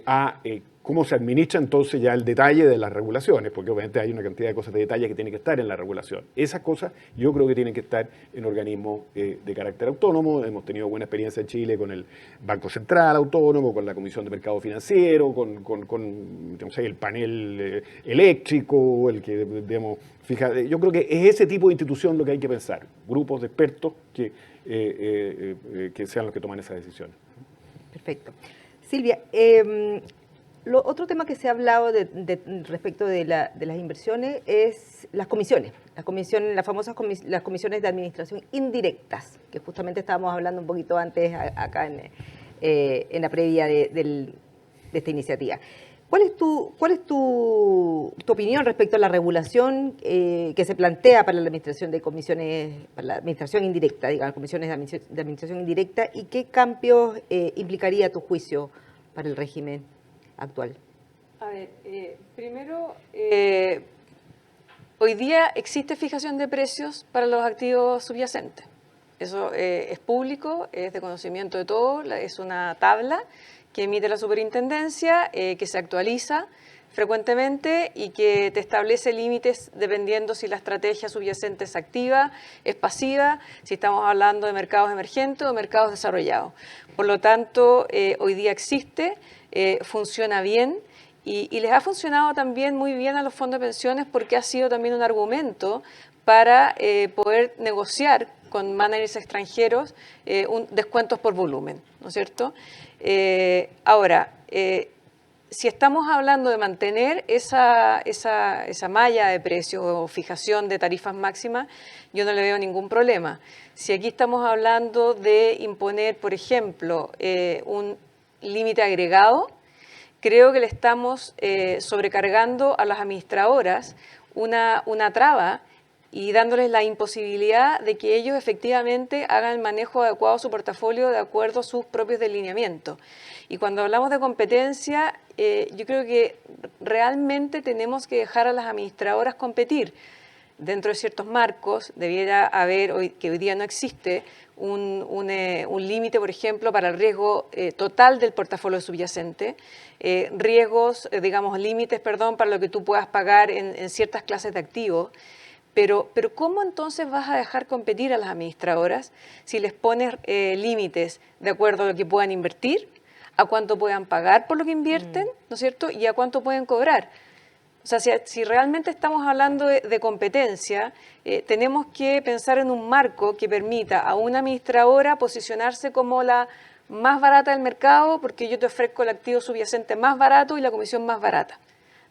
a cómo se administra entonces ya el detalle de las regulaciones, porque obviamente hay una cantidad de cosas de detalle que tienen que estar en la regulación. Esas cosas yo creo que tienen que estar en organismos de carácter autónomo. Hemos tenido buena experiencia en Chile con el Banco Central Autónomo, con la Comisión de Mercado Financiero, con no sé, el panel eléctrico, el que, digamos, yo creo que es ese tipo de institución lo que hay que pensar, grupos de expertos que sean los que toman esas decisiones. Perfecto. Silvia, otro tema que se ha hablado respecto de las inversiones es las comisiones. Las famosas las comisiones de administración indirectas, que justamente estábamos hablando un poquito antes acá en la previa de esta iniciativa. ¿Cuál es tu opinión respecto a la regulación que se plantea para la administración de comisiones, para la administración indirecta, digamos, comisiones de administración indirecta, y qué cambios implicaría a tu juicio para el régimen actual? A ver, primero, hoy día existe fijación de precios para los activos subyacentes. Eso es público, es de conocimiento de todos, es una tabla que emite la superintendencia, que se actualiza frecuentemente y que te establece límites dependiendo si la estrategia subyacente es activa, es pasiva, si estamos hablando de mercados emergentes o mercados desarrollados. Por lo tanto, hoy día existe, funciona bien y les ha funcionado también muy bien a los fondos de pensiones, porque ha sido también un argumento para poder negociar con managers extranjeros descuentos por volumen, ¿no es cierto? Ahora, si estamos hablando de mantener esa malla de precios o fijación de tarifas máximas, yo no le veo ningún problema. Si aquí estamos hablando de imponer, por ejemplo, un límite agregado, creo que le estamos sobrecargando a las administradoras una traba y dándoles la imposibilidad de que ellos efectivamente hagan el manejo adecuado de su portafolio de acuerdo a sus propios delineamientos. Y cuando hablamos de competencia, yo creo que realmente tenemos que dejar a las administradoras competir. Dentro de ciertos marcos debiera haber, que hoy día no existe, un límite, por ejemplo, para el riesgo total del portafolio subyacente, riesgos, límites, para lo que tú puedas pagar en ciertas clases de activos. Pero ¿cómo entonces vas a dejar competir a las administradoras si les pones límites de acuerdo a lo que puedan invertir, a cuánto puedan pagar por lo que invierten, ¿no es cierto?, y a cuánto pueden cobrar? O sea, si realmente estamos hablando de competencia, tenemos que pensar en un marco que permita a una administradora posicionarse como la más barata del mercado, porque yo te ofrezco el activo subyacente más barato y la comisión más barata.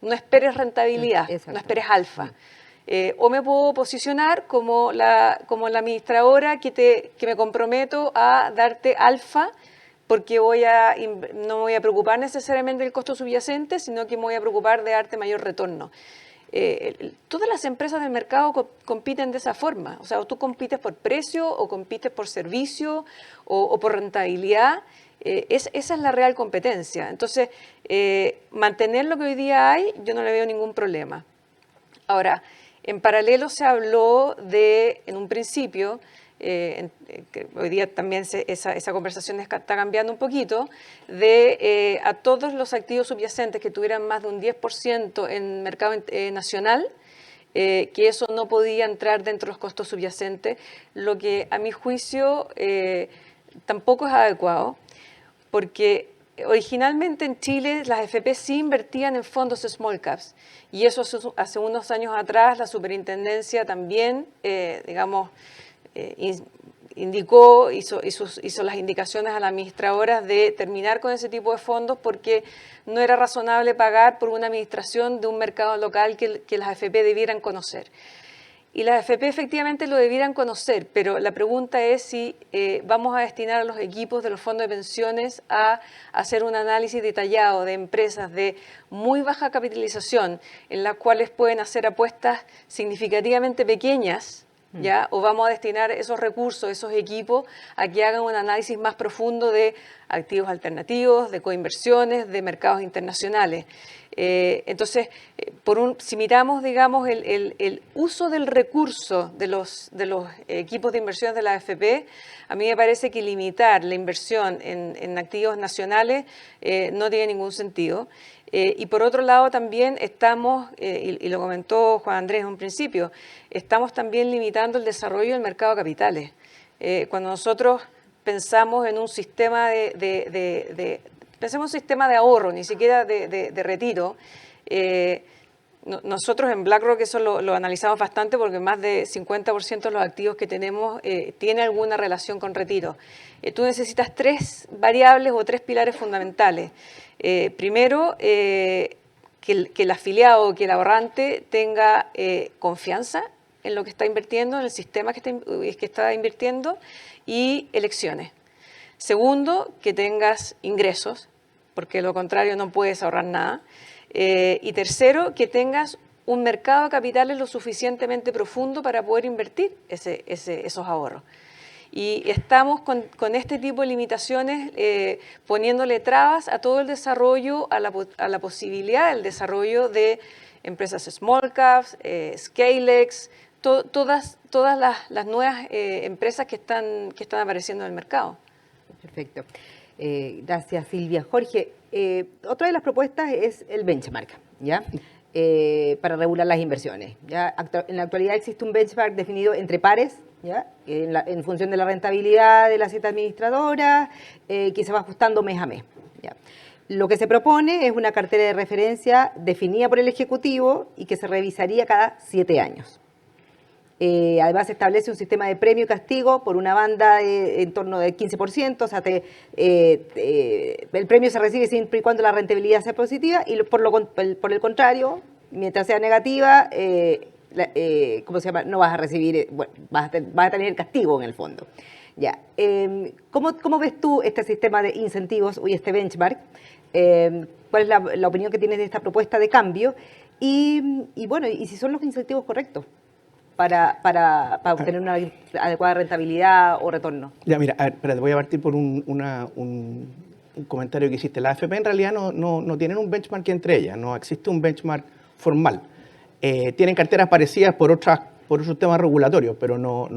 No esperes rentabilidad, no esperes alfa. O me puedo posicionar como la administradora que me comprometo a darte alfa, porque no me voy a preocupar necesariamente del costo subyacente, sino que me voy a preocupar de darte mayor retorno. todas las empresas del mercado compiten de esa forma. O sea, o tú compites por precio, o compites por servicio, o por rentabilidad. Esa es la real competencia. Entonces, mantener lo que hoy día hay, yo no le veo ningún problema. Ahora, en paralelo se habló en un principio, que hoy día también esa conversación está cambiando un poquito, de a todos los activos subyacentes que tuvieran más de un 10% en mercado nacional, que eso no podía entrar dentro de los costos subyacentes, lo que a mi juicio tampoco es adecuado, porque originalmente en Chile las AFP sí invertían en fondos small caps, y eso hace unos años atrás la superintendencia también, indicó, hizo las indicaciones a las administradoras de terminar con ese tipo de fondos porque no era razonable pagar por una administración de un mercado local que las AFP debieran conocer. Y las AFP efectivamente lo debieran conocer, pero la pregunta es si vamos a destinar a los equipos de los fondos de pensiones a hacer un análisis detallado de empresas de muy baja capitalización en las cuales pueden hacer apuestas significativamente pequeñas, ¿ya? O vamos a destinar esos recursos, esos equipos, a que hagan un análisis más profundo de activos alternativos, de coinversiones, de mercados internacionales. Entonces, si miramos, digamos, el uso del recurso de los equipos de inversiones de la AFP, a mí me parece que limitar la inversión en activos nacionales no tiene ningún sentido. Y por otro lado también estamos, y lo comentó Juan Andrés en un principio, estamos también limitando el desarrollo del mercado de capitales. Cuando nosotros pensamos en un sistema pensemos en un sistema de ahorro, ni siquiera de retiro, nosotros en BlackRock eso lo analizamos bastante porque más de 50% de los activos que tenemos tiene alguna relación con retiro. Tú necesitas 3 variables o 3 pilares fundamentales. Primero, que el afiliado, que el ahorrante tenga confianza en lo que está invirtiendo, en el sistema que está invirtiendo, y elecciones. Segundo, que tengas ingresos, porque de lo contrario no puedes ahorrar nada. Y tercero, que tengas un mercado de capitales lo suficientemente profundo para poder invertir esos ahorros. Y estamos con este tipo de limitaciones poniéndole trabas a todo el desarrollo, a la posibilidad del desarrollo de empresas small caps, Scalex, todas las nuevas empresas que están apareciendo en el mercado. Perfecto. Gracias, Silvia. Jorge, otra de las propuestas es el benchmark, ¿ya? Para regular las inversiones. ¿Ya? En la actualidad existe un benchmark definido entre pares, ¿ya? En función de la rentabilidad de las 7 administradoras, que se va ajustando mes a mes, ¿ya? Lo que se propone es una cartera de referencia definida por el Ejecutivo y que se revisaría cada 7 años. Además, se establece un sistema de premio y castigo por una banda en torno del 15%, o sea, el premio se recibe siempre y cuando la rentabilidad sea positiva, y por el contrario, mientras sea negativa, ¿cómo se llama? No vas a recibir, bueno, vas a tener castigo en el fondo. Ya. ¿Cómo ves tú este sistema de incentivos y este benchmark? ¿Cuál es la opinión que tienes de esta propuesta de cambio? Y bueno, y si son los incentivos correctos para obtener una adecuada rentabilidad o retorno. Ya, mira, a ver, espérate, voy a partir por un comentario que hiciste. Las AFP en realidad no tienen un benchmark entre ellas, no existe un benchmark formal. Tienen carteras parecidas por otros temas regulatorios, pero no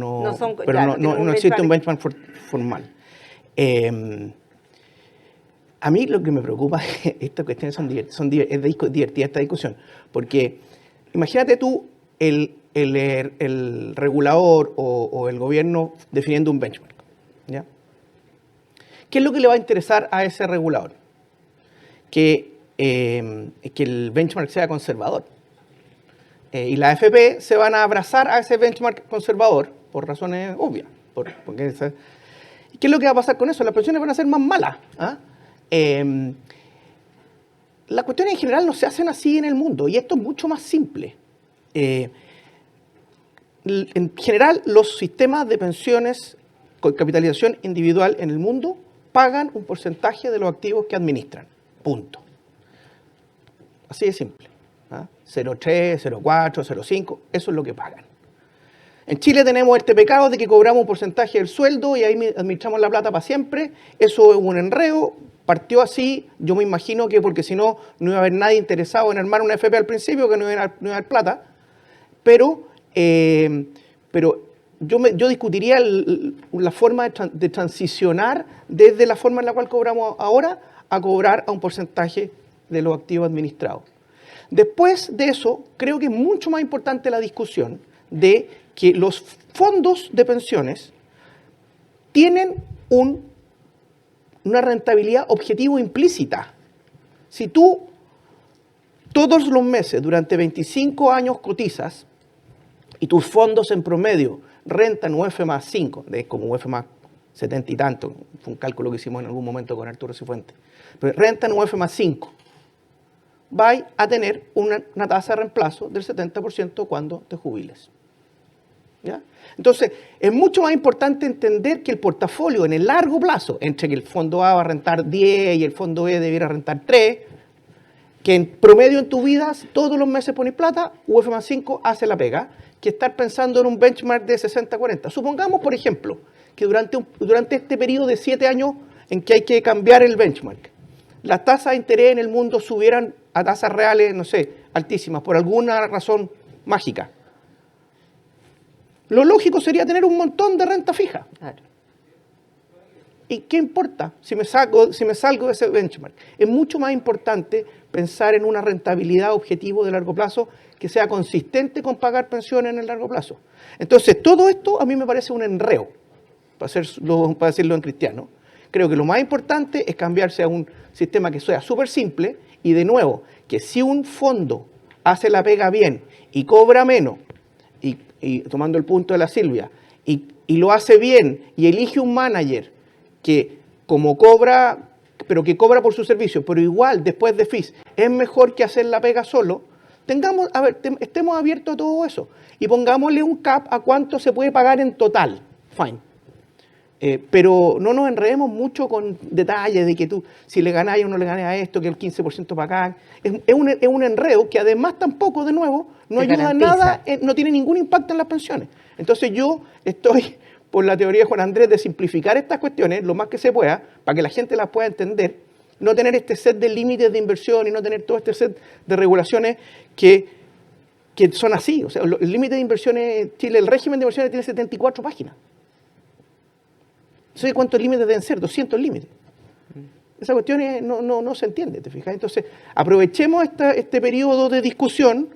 existe un benchmark formal. A mí lo que me preocupa es que estas cuestiones es divertida esta discusión, porque imagínate tú el regulador o el gobierno definiendo un benchmark, ¿ya? ¿Qué es lo que le va a interesar a ese regulador? Que el benchmark sea conservador. Y las AFP se van a abrazar a ese benchmark conservador por razones obvias. ¿Qué es lo que va a pasar con eso? Las pensiones van a ser más malas. ¿Ah? Las cuestiones en general no se hacen así en el mundo, y esto es mucho más simple. En general, los sistemas de pensiones con capitalización individual en el mundo pagan un porcentaje de los activos que administran. Punto. Así de simple. ¿ah? 0,3, 0,4, 0,5, eso es lo que pagan. En Chile tenemos este pecado de que cobramos un porcentaje del sueldo y ahí administramos la plata para siempre. Eso es un enredo, partió así, yo me imagino que porque si no, no iba a haber nadie interesado en armar una FP al principio, que no iba a haber plata, pero yo discutiría la forma de transicionar desde la forma en la cual cobramos ahora a cobrar a un porcentaje de los activos administrados. Después de eso, creo que es mucho más importante la discusión de que los fondos de pensiones tienen una rentabilidad objetivo implícita. Si tú todos los meses durante 25 años cotizas y tus fondos en promedio rentan UF más 5, de como UF más 70 y tanto, fue un cálculo que hicimos en algún momento con Arturo Cifuentes, pero rentan UF más 5, vais a tener una tasa de reemplazo del 70% cuando te jubiles. ¿Ya? Entonces, es mucho más importante entender que el portafolio en el largo plazo, entre que el fondo A va a rentar 10 y el fondo B debiera rentar 3, que en promedio en tu vida, todos los meses pones plata, UF más 5 hace la pega, que estar pensando en un benchmark de 60-40. Supongamos, por ejemplo, que durante este periodo de 7 años en que hay que cambiar el benchmark, las tasas de interés en el mundo subieran a tasas reales, no sé, altísimas, por alguna razón mágica. Lo lógico sería tener un montón de renta fija. Claro. ¿Y qué importa si me salgo de ese benchmark? Es mucho más importante pensar en una rentabilidad objetivo de largo plazo que sea consistente con pagar pensiones en el largo plazo. Entonces, todo esto a mí me parece un enreo, para decirlo en cristiano. Creo que lo más importante es cambiarse a un sistema que sea súper simple y, de nuevo, que si un fondo hace la pega bien y cobra menos, y tomando el punto de la Silvia, y lo hace bien y elige un manager que como cobra, pero que cobra por su servicio, pero igual después de fees es mejor que hacer la pega solo, estemos abiertos a todo eso y pongámosle un cap a cuánto se puede pagar en total, fine. Pero no nos enredemos mucho con detalles de que tú, si le ganas o no le ganas a esto, que el 15% para acá. Es un enredo que además tampoco, de nuevo, no ayuda a nada, no tiene ningún impacto en las pensiones. Entonces yo estoy por la teoría de Juan Andrés de simplificar estas cuestiones lo más que se pueda, para que la gente las pueda entender, no tener este set de límites de inversión y no tener todo este set de regulaciones que son así. O sea, el límite de inversiones, Chile, el régimen de inversiones tiene 74 páginas. No sé cuántos límites deben ser, 200 límites. Esa cuestión no se entiende, ¿te fijas? Entonces, aprovechemos este periodo de discusión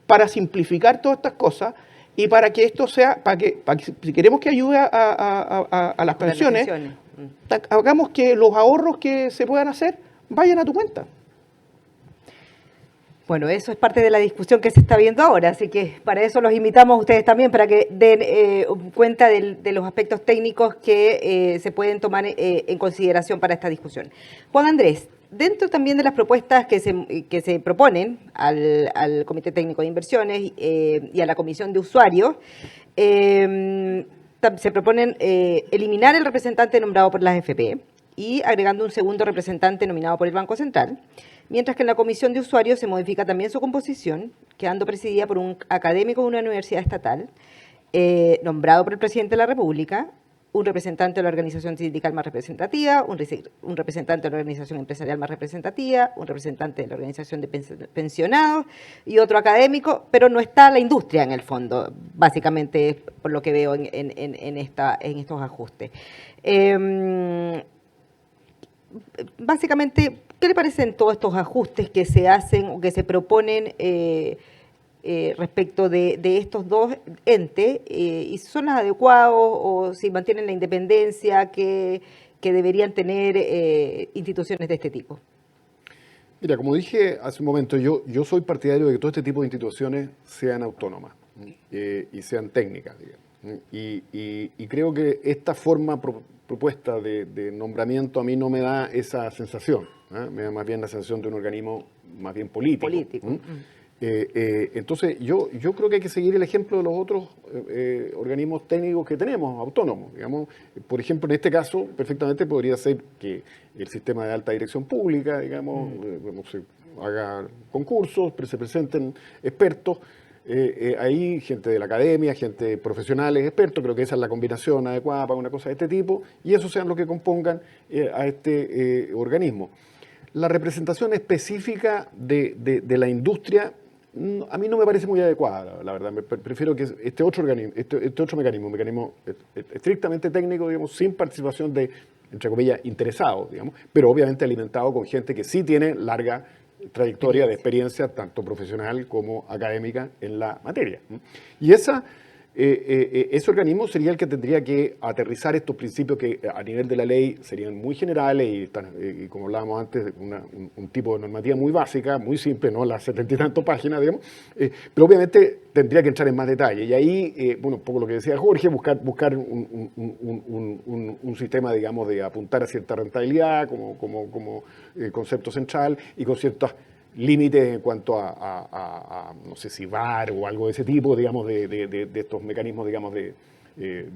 para simplificar todas estas cosas y para que esto sea, para que si queremos que ayude a las pensiones, hagamos que los ahorros que se puedan hacer vayan a tu cuenta. Bueno, eso es parte de la discusión que se está viendo ahora, así que para eso los invitamos a ustedes también, para que den cuenta de los aspectos técnicos que se pueden tomar en consideración para esta discusión. Juan Andrés, dentro también de las propuestas que se proponen al Comité Técnico de Inversiones y a la Comisión de Usuarios, se proponen eliminar el representante nombrado por las FP y agregando un segundo representante nominado por el Banco Central, mientras que en la Comisión de Usuarios se modifica también su composición, quedando presidida por un académico de una universidad estatal, nombrado por el Presidente de la República, un representante de la organización sindical más representativa, un representante de la organización empresarial más representativa, un representante de la organización de pensionados y otro académico, pero no está la industria en el fondo, básicamente por lo que veo en estos ajustes. Básicamente, ¿qué le parecen todos estos ajustes que se hacen o que se proponen respecto de estos dos entes? ¿Y son los adecuados o si mantienen la independencia que deberían tener instituciones de este tipo? Mira, como dije hace un momento, yo soy partidario de que todo este tipo de instituciones sean autónomas y sean técnicas, digamos. Y creo que esta forma propuesta de nombramiento a mí no me da esa sensación, me da más bien la sensación de un organismo más bien político. Entonces yo creo que hay que seguir el ejemplo de los otros organismos técnicos que tenemos, autónomos, digamos. Por ejemplo, en este caso, perfectamente podría ser que el sistema de alta dirección pública, digamos, haga concursos, se presenten expertos. Ahí gente de la academia, gente profesionales, expertos, creo que esa es la combinación adecuada para una cosa de este tipo, y esos sean los que compongan a este organismo. La representación específica de la industria a mí no me parece muy adecuada, la verdad. Prefiero que este otro organismo, este otro mecanismo estrictamente técnico, digamos, sin participación de, entre comillas, interesados, digamos, pero obviamente alimentado con gente que sí tiene larga trayectoria de experiencia, tanto profesional como académica, en la materia. Y ese organismo sería el que tendría que aterrizar estos principios que a nivel de la ley serían muy generales y como hablábamos antes, un tipo de normativa muy básica, muy simple, no las 70 y tantas páginas, digamos, pero obviamente tendría que entrar en más detalle. Y ahí, bueno, un poco lo que decía Jorge, buscar un sistema, digamos, de apuntar a cierta rentabilidad como concepto central y con ciertas límites en cuanto a no sé si VAR o algo de ese tipo, digamos, de estos mecanismos, digamos, de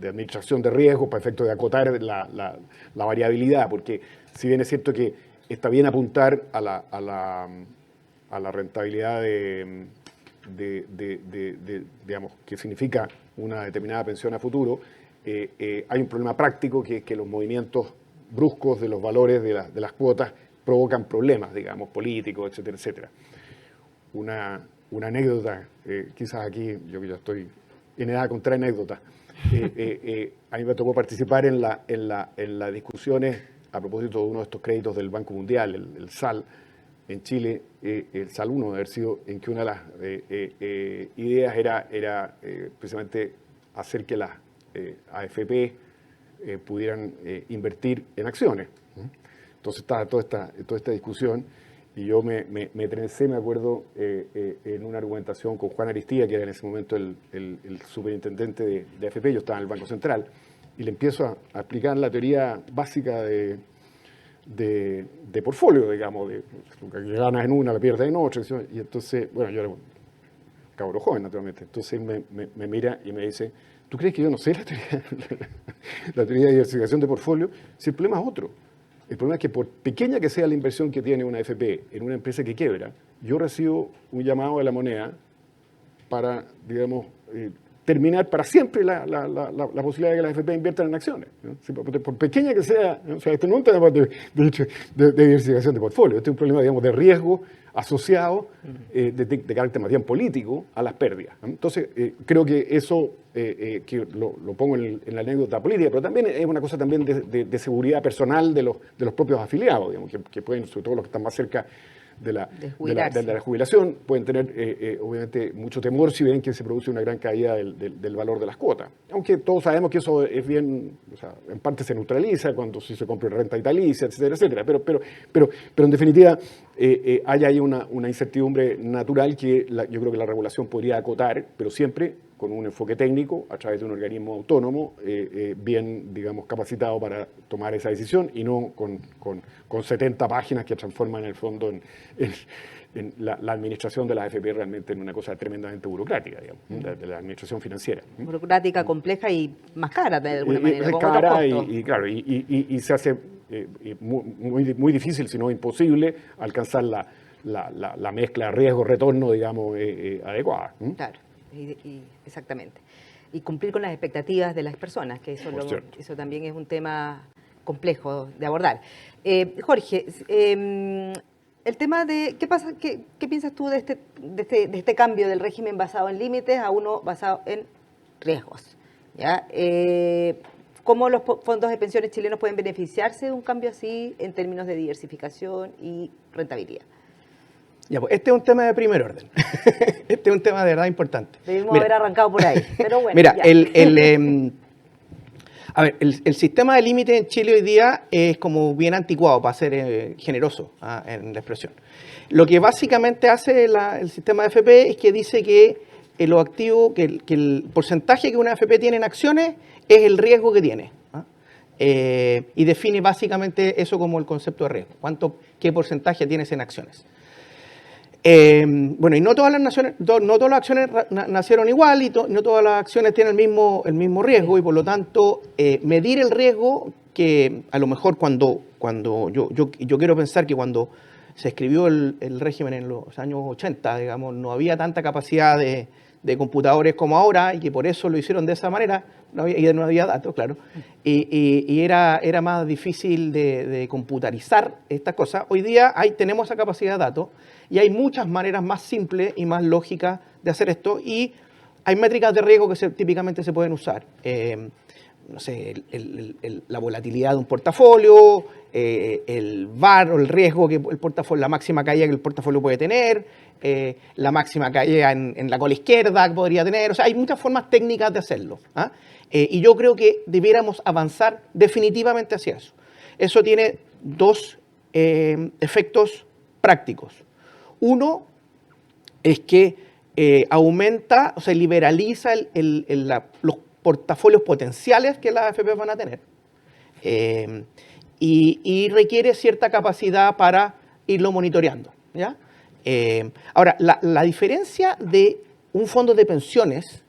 administración de riesgos para efecto de acotar la variabilidad, porque si bien es cierto que está bien apuntar a la rentabilidad digamos, que significa una determinada pensión a futuro, hay un problema práctico que es que los movimientos bruscos de los valores de las cuotas provocan problemas, digamos, políticos, etcétera, etcétera. Una anécdota, quizás aquí, yo que ya estoy en edad de contar anécdotas, a mí me tocó participar en las discusiones a propósito de uno de estos créditos del Banco Mundial, el SAL, en Chile, el SAL 1 debe haber sido, en que una de las ideas era precisamente hacer que las AFP pudieran invertir en acciones. Entonces estaba toda esta discusión y yo me trencé, me acuerdo, en una argumentación con Juan Aristía, que era en ese momento el superintendente de AFP, yo estaba en el Banco Central, y le empiezo a explicar la teoría básica de portfolio, digamos, que ganas en una, la pierdes en otra, y entonces, bueno, yo era un cabro joven, naturalmente, entonces me mira y me dice, ¿tú crees que yo no sé la teoría de diversificación de portfolio? Si el problema es otro. El problema es que por pequeña que sea la inversión que tiene una AFP en una empresa que quiebra, yo recibo un llamado de la moneda para, digamos, terminar para siempre la posibilidad de que las AFP inviertan en acciones, ¿no? Por pequeña que sea, o sea, esto no es un tema de diversificación de portfolio, este es un problema, digamos, de riesgo asociado de carácter más bien político a las pérdidas, ¿no? Entonces, creo que eso, que lo pongo en la anécdota política, pero también es una cosa también de seguridad personal de los propios afiliados, digamos, que pueden, sobre todo los que están más cerca de la jubilación, pueden tener obviamente mucho temor si ven que se produce una gran caída del valor de las cuotas. Aunque todos sabemos que eso es bien, o sea, en parte se neutraliza cuando si se compra renta vitalicia, etcétera, etcétera. Pero en definitiva hay ahí una incertidumbre natural que yo creo que la regulación podría acotar, pero siempre con un enfoque técnico a través de un organismo autónomo bien, digamos, capacitado para tomar esa decisión y no con 70 páginas que transforman en el fondo en la administración de la AFP realmente en una cosa tremendamente burocrática, digamos, de la administración financiera. Burocrática, compleja y más cara de alguna manera. Es cara y se hace muy difícil, si no imposible, alcanzar la mezcla riesgo-retorno, digamos, adecuada. Claro. Exactamente. Y cumplir con las expectativas de las personas, que eso también es un tema complejo de abordar. Jorge, el tema de, ¿qué pasa? ¿Qué piensas tú de este cambio del régimen basado en límites a uno basado en riesgos? ¿Ya? ¿Cómo los fondos de pensiones chilenos pueden beneficiarse de un cambio así en términos de diversificación y rentabilidad? Ya, pues, este es un tema de primer orden. Este es un tema de verdad importante. Debimos haber arrancado por ahí, pero bueno. Mira, el sistema de límite en Chile hoy día es como bien anticuado, para ser generoso en la expresión. Lo que básicamente hace el sistema de AFP es que dice que los activos, que el porcentaje que una AFP tiene en acciones es el riesgo que tiene. Y define básicamente eso como el concepto de riesgo. ¿Qué porcentaje tienes en acciones? Bueno, y no todas las acciones nacieron igual y no todas las acciones tienen el mismo riesgo y por lo tanto medir el riesgo que a lo mejor cuando yo quiero pensar que cuando se escribió el régimen en los años 80, digamos, no había tanta capacidad de computadores como ahora y que por eso lo hicieron de esa manera, y no había datos, claro, y era más difícil de computarizar estas cosas. Hoy día tenemos esa capacidad de datos y hay muchas maneras más simples y más lógicas de hacer esto, y hay métricas de riesgo que típicamente se pueden usar. No sé, la volatilidad de un portafolio, el VaR o el riesgo que el portafolio, la máxima caída que el portafolio puede tener, la máxima caída en la cola izquierda que podría tener. O sea, hay muchas formas técnicas de hacerlo. Y yo creo que debiéramos avanzar definitivamente hacia eso. Eso tiene dos efectos prácticos. Uno es que aumenta, o sea, liberaliza los portafolios potenciales que las AFP van a tener y requiere cierta capacidad para irlo monitoreando, ¿ya? Ahora, la diferencia de un fondo de pensiones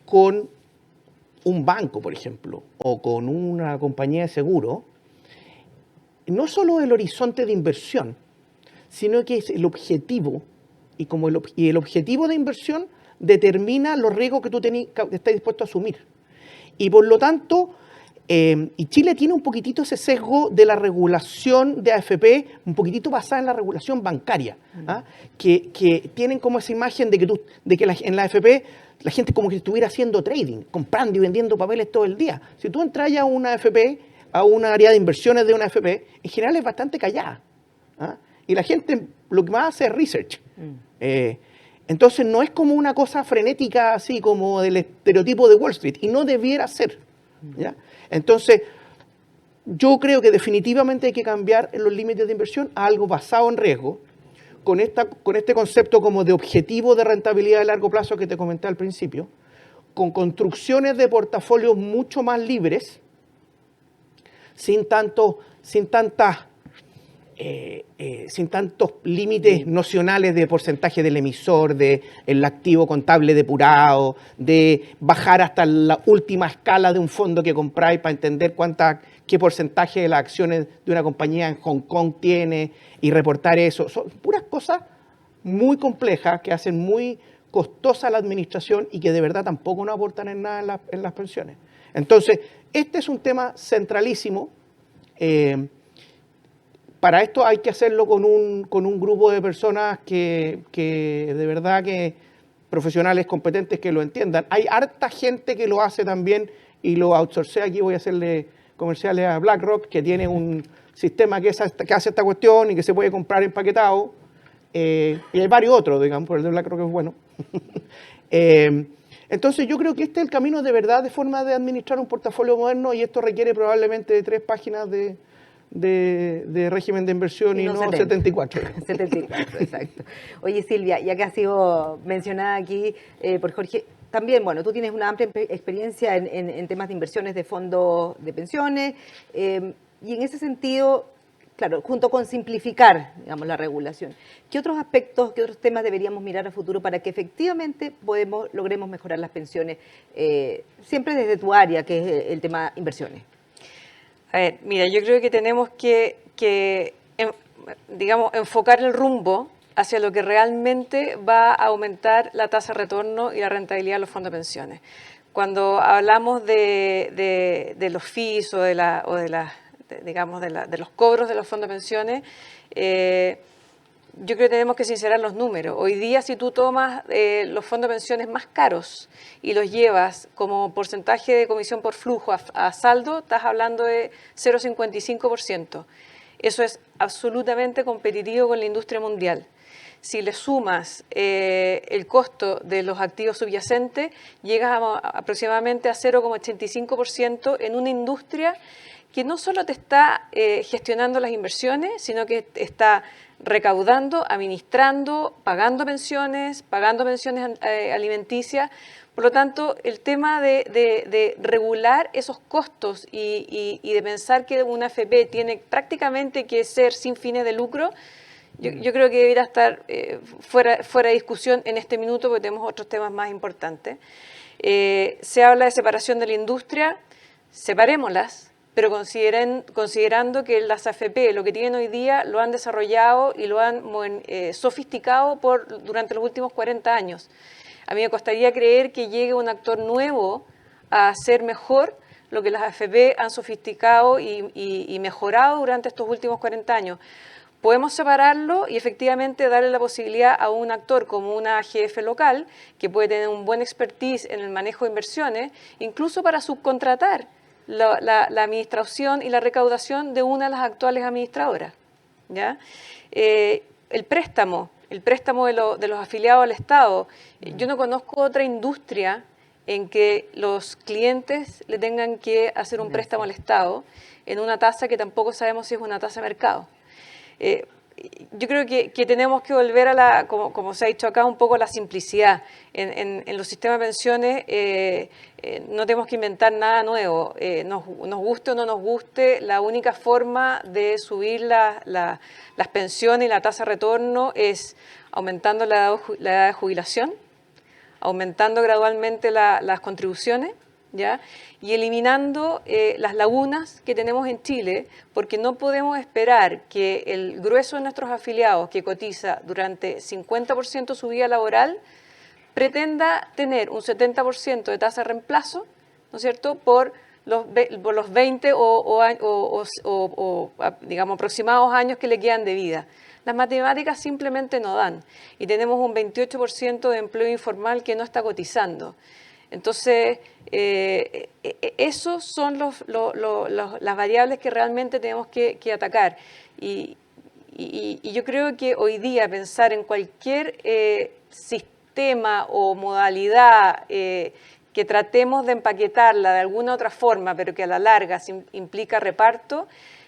con un banco, por ejemplo, o con una compañía de seguro, no solo el horizonte de inversión, sino que es el objetivo, y el objetivo de inversión determina los riesgos que tú estás dispuesto a asumir. Y por lo tanto, y Chile tiene un poquitito ese sesgo de la regulación de AFP, un poquitito basada en la regulación bancaria, que tienen como esa imagen de que en la AFP la gente como que estuviera haciendo trading, comprando y vendiendo papeles todo el día. Si tú entras a una AFP, a una área de inversiones de una AFP, en general es bastante callada. Y la gente lo que más hace es research. Entonces no es como una cosa frenética así como del estereotipo de Wall Street, y no debiera ser, ¿ya? Entonces yo creo que definitivamente hay que cambiar los límites de inversión a algo basado en riesgo, con este concepto como de objetivo de rentabilidad de largo plazo que te comenté al principio, con construcciones de portafolios mucho más libres, sin tantos límites nocionales de porcentaje del emisor, del activo contable depurado, de bajar hasta la última escala de un fondo que compráis para entender qué porcentaje de las acciones de una compañía en Hong Kong tiene y reportar eso. Son puras cosas muy complejas que hacen muy costosa la administración y que de verdad tampoco nos aportan en nada en las pensiones. Entonces, este es un tema centralísimo. Para esto hay que hacerlo con un grupo de personas que de verdad que profesionales competentes que lo entiendan. Hay harta gente que lo hace también y lo outsourcea. Aquí voy a hacerle comerciales a BlackRock, que tiene un sistema que hace esta cuestión y que se puede comprar empaquetado. Y hay varios otros, digamos, pero el de BlackRock es bueno. Entonces yo creo que este es el camino de verdad de forma de administrar un portafolio moderno, y esto requiere probablemente de 3 páginas de régimen de inversión y no 74. 74, exacto. Oye, Silvia, ya que ha sido mencionada aquí por Jorge, también, bueno, tú tienes una amplia experiencia en temas de inversiones de fondos de pensiones, y en ese sentido, claro, junto con simplificar, digamos, la regulación, ¿qué otros aspectos, qué otros temas deberíamos mirar a futuro para que efectivamente logremos mejorar las pensiones, siempre desde tu área, que es el tema inversiones? A ver, mira, yo creo que tenemos que digamos, enfocar el rumbo hacia lo que realmente va a aumentar la tasa de retorno y la rentabilidad de los fondos de pensiones. Cuando hablamos de los fees o de los cobros de los fondos de pensiones, yo creo que tenemos que sincerar los números. Hoy día, si tú tomas los fondos de pensiones más caros y los llevas como porcentaje de comisión por flujo a saldo, estás hablando de 0,55%. Eso es absolutamente competitivo con la industria mundial. Si le sumas el costo de los activos subyacentes, llegas aproximadamente a 0,85% en una industria que no solo te está gestionando las inversiones, sino que está recaudando, administrando, pagando pensiones alimenticias. Por lo tanto, el tema de regular esos costos y de pensar que una AFP tiene prácticamente que ser sin fines de lucro, yo creo que debería estar fuera de discusión en este minuto, porque tenemos otros temas más importantes. Se habla de separación de la industria, separémoslas, pero considerando que las AFP, lo que tienen hoy día, lo han desarrollado y lo han sofisticado durante los últimos 40 años. A mí me costaría creer que llegue un actor nuevo a hacer mejor lo que las AFP han sofisticado y mejorado durante estos últimos 40 años. Podemos separarlo y efectivamente darle la posibilidad a un actor como una AGF local, que puede tener un buen expertise en el manejo de inversiones, incluso para subcontratar la administración y la recaudación de una de las actuales administradoras, ¿ya? El préstamo de los afiliados al Estado. Yo no conozco otra industria en que los clientes le tengan que hacer un préstamo al Estado en una tasa que tampoco sabemos si es una tasa de mercado. Yo creo que tenemos que volver a como se ha dicho acá, un poco a la simplicidad. En los sistemas de pensiones no tenemos que inventar nada nuevo. Nos guste o no nos guste, la única forma de subir las pensiones y la tasa de retorno es aumentando la edad de jubilación, aumentando gradualmente las contribuciones, ¿ya? Y eliminando las lagunas que tenemos en Chile, porque no podemos esperar que el grueso de nuestros afiliados que cotiza durante 50% su vida laboral pretenda tener un 70% de tasa de reemplazo, ¿no es cierto?, por los 20 o digamos, aproximados años que le quedan de vida. Las matemáticas simplemente no dan y tenemos un 28% de empleo informal que no está cotizando. Entonces, esos son las variables que realmente tenemos que atacar. Y yo creo que hoy día pensar en cualquier sistema o modalidad que tratemos de empaquetarla de alguna otra forma, pero que a la larga implica reparto,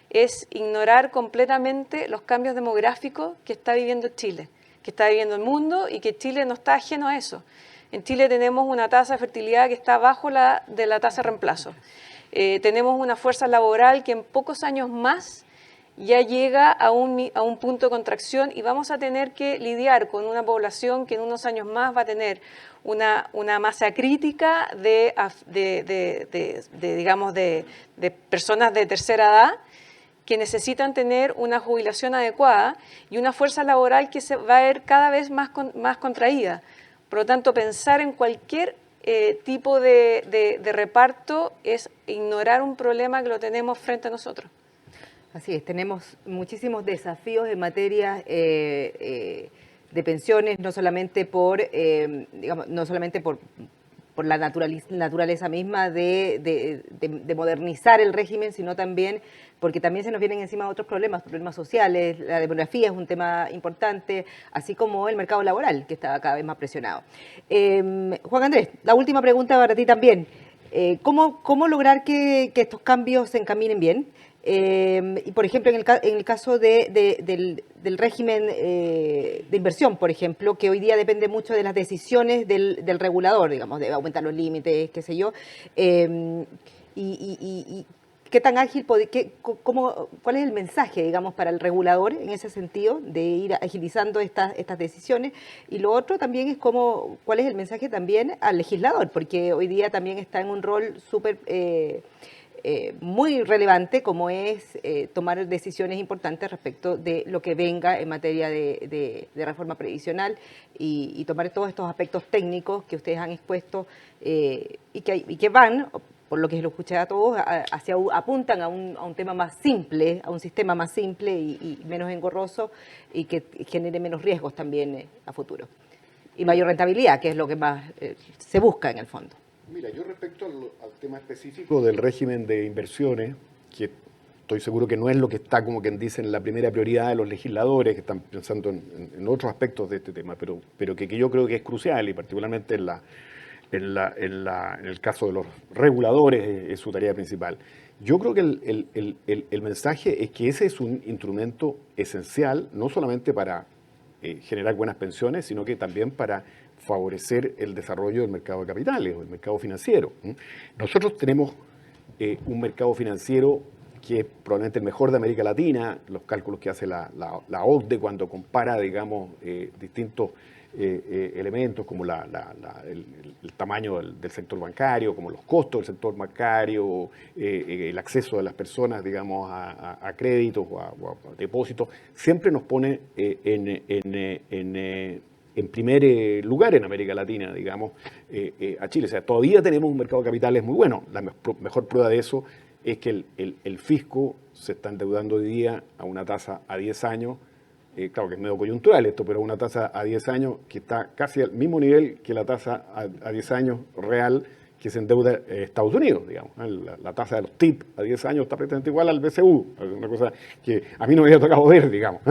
es ignorar completamente los cambios demográficos que está viviendo Chile, que está viviendo el mundo y que Chile no está ajeno a eso. En Chile tenemos una tasa de fertilidad que está bajo de la tasa de reemplazo. Tenemos una fuerza laboral que en pocos años más ya llega a un punto de contracción y vamos a tener que lidiar con una población que en unos años más va a tener una masa crítica de personas de tercera edad que necesitan tener una jubilación adecuada y una fuerza laboral que se va a ver cada vez más contraída. Por lo tanto, pensar en cualquier tipo de reparto es ignorar un problema que lo tenemos frente a nosotros. Así es, tenemos muchísimos desafíos en materia de pensiones, no solamente por la naturaleza misma de modernizar el régimen, sino también porque también se nos vienen encima otros problemas sociales. La demografía es un tema importante, así como el mercado laboral, que está cada vez más presionado. Juan Andrés, la última pregunta para ti también. ¿Cómo lograr que estos cambios se encaminen bien? Y por ejemplo, en el caso del régimen de inversión, por ejemplo, que hoy día depende mucho de las decisiones del regulador, digamos, de aumentar los límites, qué sé yo, y qué tan ágil, cuál es el mensaje, digamos, para el regulador en ese sentido, de ir agilizando estas decisiones. Y lo otro también es cuál es el mensaje también al legislador, porque hoy día también está en un rol súper muy relevante, como es tomar decisiones importantes respecto de lo que venga en materia de reforma previsional y tomar todos estos aspectos técnicos que ustedes han expuesto y que van, por lo que lo escuché a todos, apuntan a un tema más simple, a un sistema más simple y menos engorroso y que genere menos riesgos también a futuro. Y mayor rentabilidad, que es lo que más se busca en el fondo. Mira, yo respecto al tema específico del régimen de inversiones, que estoy seguro que no es lo que está, como quien dice, en la primera prioridad de los legisladores, que están pensando en otros aspectos de este tema, pero que yo creo que es crucial, y particularmente en el caso de los reguladores es su tarea principal. Yo creo que el mensaje es que ese es un instrumento esencial, no solamente para generar buenas pensiones, sino que también para favorecer el desarrollo del mercado de capitales o el mercado financiero. Nosotros tenemos un mercado financiero que es probablemente el mejor de América Latina. Los cálculos que hace la OCDE cuando compara, digamos, distintos elementos como el tamaño del sector bancario, como los costos del sector bancario, el acceso de las personas, digamos, a créditos o a depósitos, siempre nos pone en primer lugar en América Latina, digamos, a Chile. O sea, todavía tenemos un mercado de capitales muy bueno. La mejor prueba de eso es que el fisco se está endeudando hoy día a una tasa a 10 años, claro que es medio coyuntural esto, pero una tasa a 10 años que está casi al mismo nivel que la tasa a 10 años real que se endeuda Estados Unidos, digamos. La tasa de los TIP a 10 años está prácticamente igual al BCU, una cosa que a mí no me había tocado ver, digamos.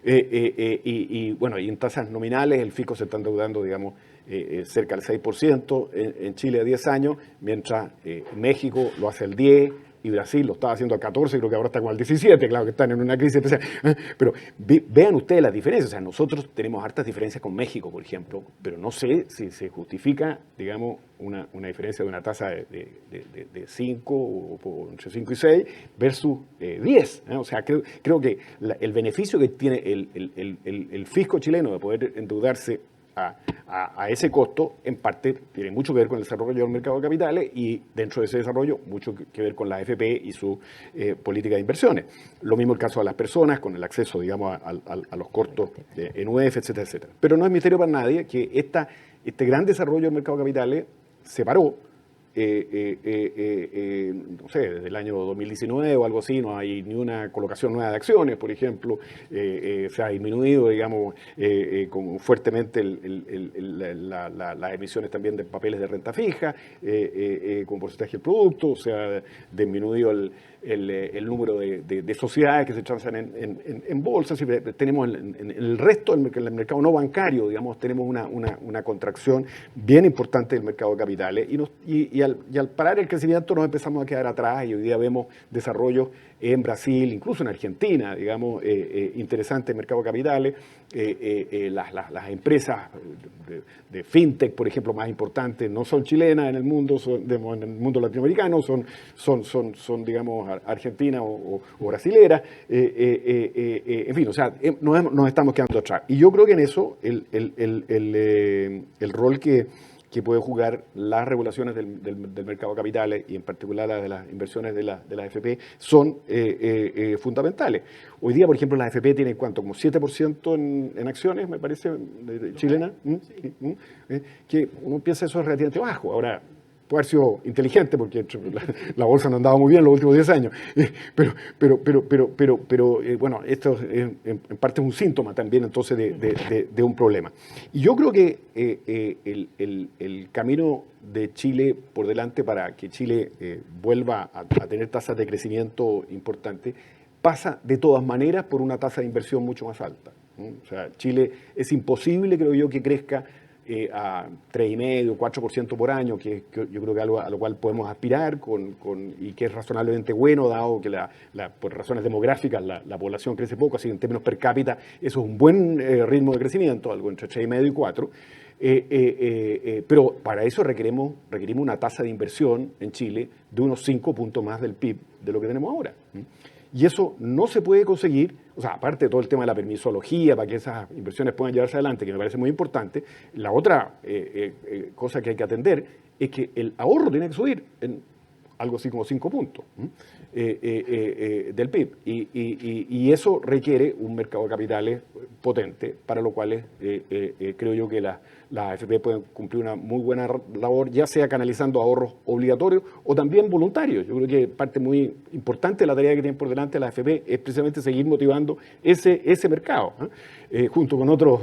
Y bueno, y en tasas nominales el fisco se está endeudando, digamos, cerca del 6% en Chile a 10 años, mientras México lo hace al 10%, y Brasil lo estaba haciendo al 14%, creo que ahora está con el 17%, claro que están en una crisis especial. Pero vean ustedes las diferencias. O sea, nosotros tenemos hartas diferencias con México, por ejemplo, pero no sé si se justifica, digamos, una diferencia de una tasa de 5 o entre 5 y 6 versus 10. O sea, creo que el beneficio que tiene el fisco chileno de poder endeudarse a ese costo, en parte, tiene mucho que ver con el desarrollo del mercado de capitales y dentro de ese desarrollo mucho que ver con la AFP y su política de inversiones. Lo mismo el caso de las personas, con el acceso, digamos, a los cortos en UEF, etcétera, etcétera. Pero no es misterio para nadie que este gran desarrollo del mercado de capitales se paró, no sé, desde el año 2019 o algo así, no hay ni una colocación nueva de acciones, por ejemplo, se ha disminuido, digamos, fuertemente las emisiones también de papeles de renta fija, con porcentaje del producto, se ha disminuido el número de sociedades que se transan en bolsas. Tenemos en el resto del mercado no bancario, digamos, tenemos una contracción bien importante del mercado de capitales y al parar el crecimiento nos empezamos a quedar atrás y hoy día vemos desarrollos en Brasil, incluso en Argentina, digamos, interesantes mercado de capitales. Las empresas de fintech, por ejemplo, más importantes, no son chilenas en el mundo, en el mundo latinoamericano, son digamos, argentinas o brasileras. En fin, o sea, nos estamos quedando atrás. Y yo creo que en eso el rol que puede jugar las regulaciones del mercado de capitales y en particular las de las inversiones de la AFP son fundamentales. Hoy día, por ejemplo, la AFP tiene ¿cuánto? Como 7% en acciones, me parece, chilena, que uno piensa eso es relativamente bajo. Ahora, puede haber sido inteligente porque la bolsa no andaba muy bien los últimos 10 años. Pero bueno, esto en parte es un síntoma también entonces de un problema. Y yo creo que el camino de Chile por delante para que Chile vuelva a tener tasas de crecimiento importantes pasa de todas maneras por una tasa de inversión mucho más alta. O sea, Chile es imposible, creo yo, que crezca a 3,5%, 4% por año, que yo creo que algo a lo cual podemos aspirar y que es razonablemente bueno, dado que por razones demográficas la población crece poco, así que en términos per cápita eso es un buen ritmo de crecimiento, algo entre 3,5 y 4. Pero para eso requerimos una tasa de inversión en Chile de unos 5 puntos más del PIB de lo que tenemos ahora. Y eso no se puede conseguir, o sea, aparte de todo el tema de la permisología para que esas inversiones puedan llevarse adelante, que me parece muy importante, la otra cosa que hay que atender es que el ahorro tiene que subir en algo así como 5 puntos del PIB. Y eso requiere un mercado de capitales potente, para lo cual creo yo que las AFP pueden cumplir una muy buena labor, ya sea canalizando ahorros obligatorios o también voluntarios. Yo creo que parte muy importante de la tarea que tienen por delante las AFP es precisamente seguir motivando ese mercado, junto con otros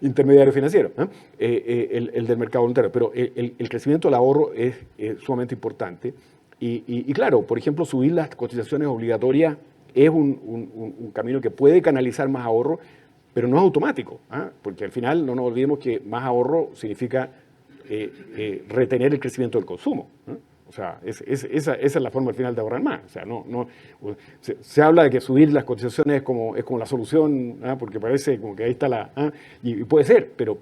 intermediarios financieros, el del mercado voluntario. Pero el crecimiento del ahorro es sumamente importante. Y claro, por ejemplo, subir las cotizaciones obligatorias es un camino que puede canalizar más ahorro, pero no es automático, porque al final no nos olvidemos que más ahorro significa retener el crecimiento del consumo. O sea, esa es la forma al final de ahorrar más. O sea, se habla de que subir las cotizaciones es como la solución, porque parece como que ahí está y puede ser, pero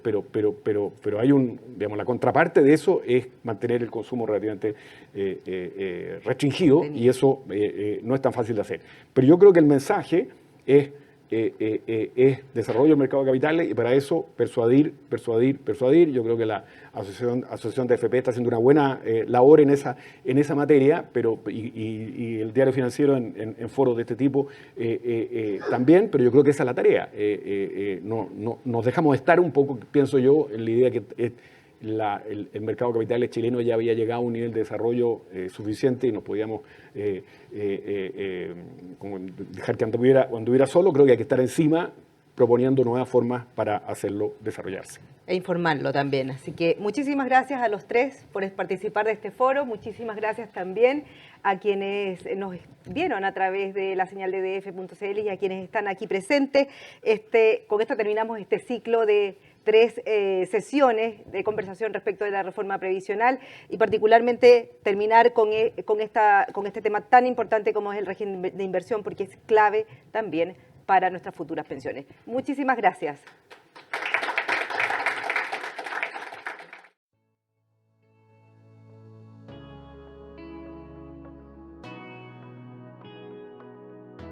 hay digamos, la contraparte de eso es mantener el consumo relativamente restringido y eso no es tan fácil de hacer. Pero yo creo que el mensaje es es desarrollo del mercado de capitales, y para eso persuadir. Yo creo que la Asociación de AFP está haciendo una buena labor en esa materia, y el diario financiero en foros de este tipo también, pero yo creo que esa es la tarea. Nos dejamos estar un poco, pienso yo, en la idea que el mercado de capitales chileno ya había llegado a un nivel de desarrollo suficiente y nos podíamos como dejar que anduviera solo. Creo que hay que estar encima proponiendo nuevas formas para hacerlo desarrollarse. E informarlo también. Así que muchísimas gracias a los tres por participar de este foro. Muchísimas gracias también a quienes nos vieron a través de la señal de df.cl y a quienes están aquí presentes. Con esto terminamos este ciclo de 3 sesiones de conversación respecto de la reforma previsional y particularmente terminar con este tema tan importante como es el régimen de inversión, porque es clave también para nuestras futuras pensiones. Muchísimas gracias.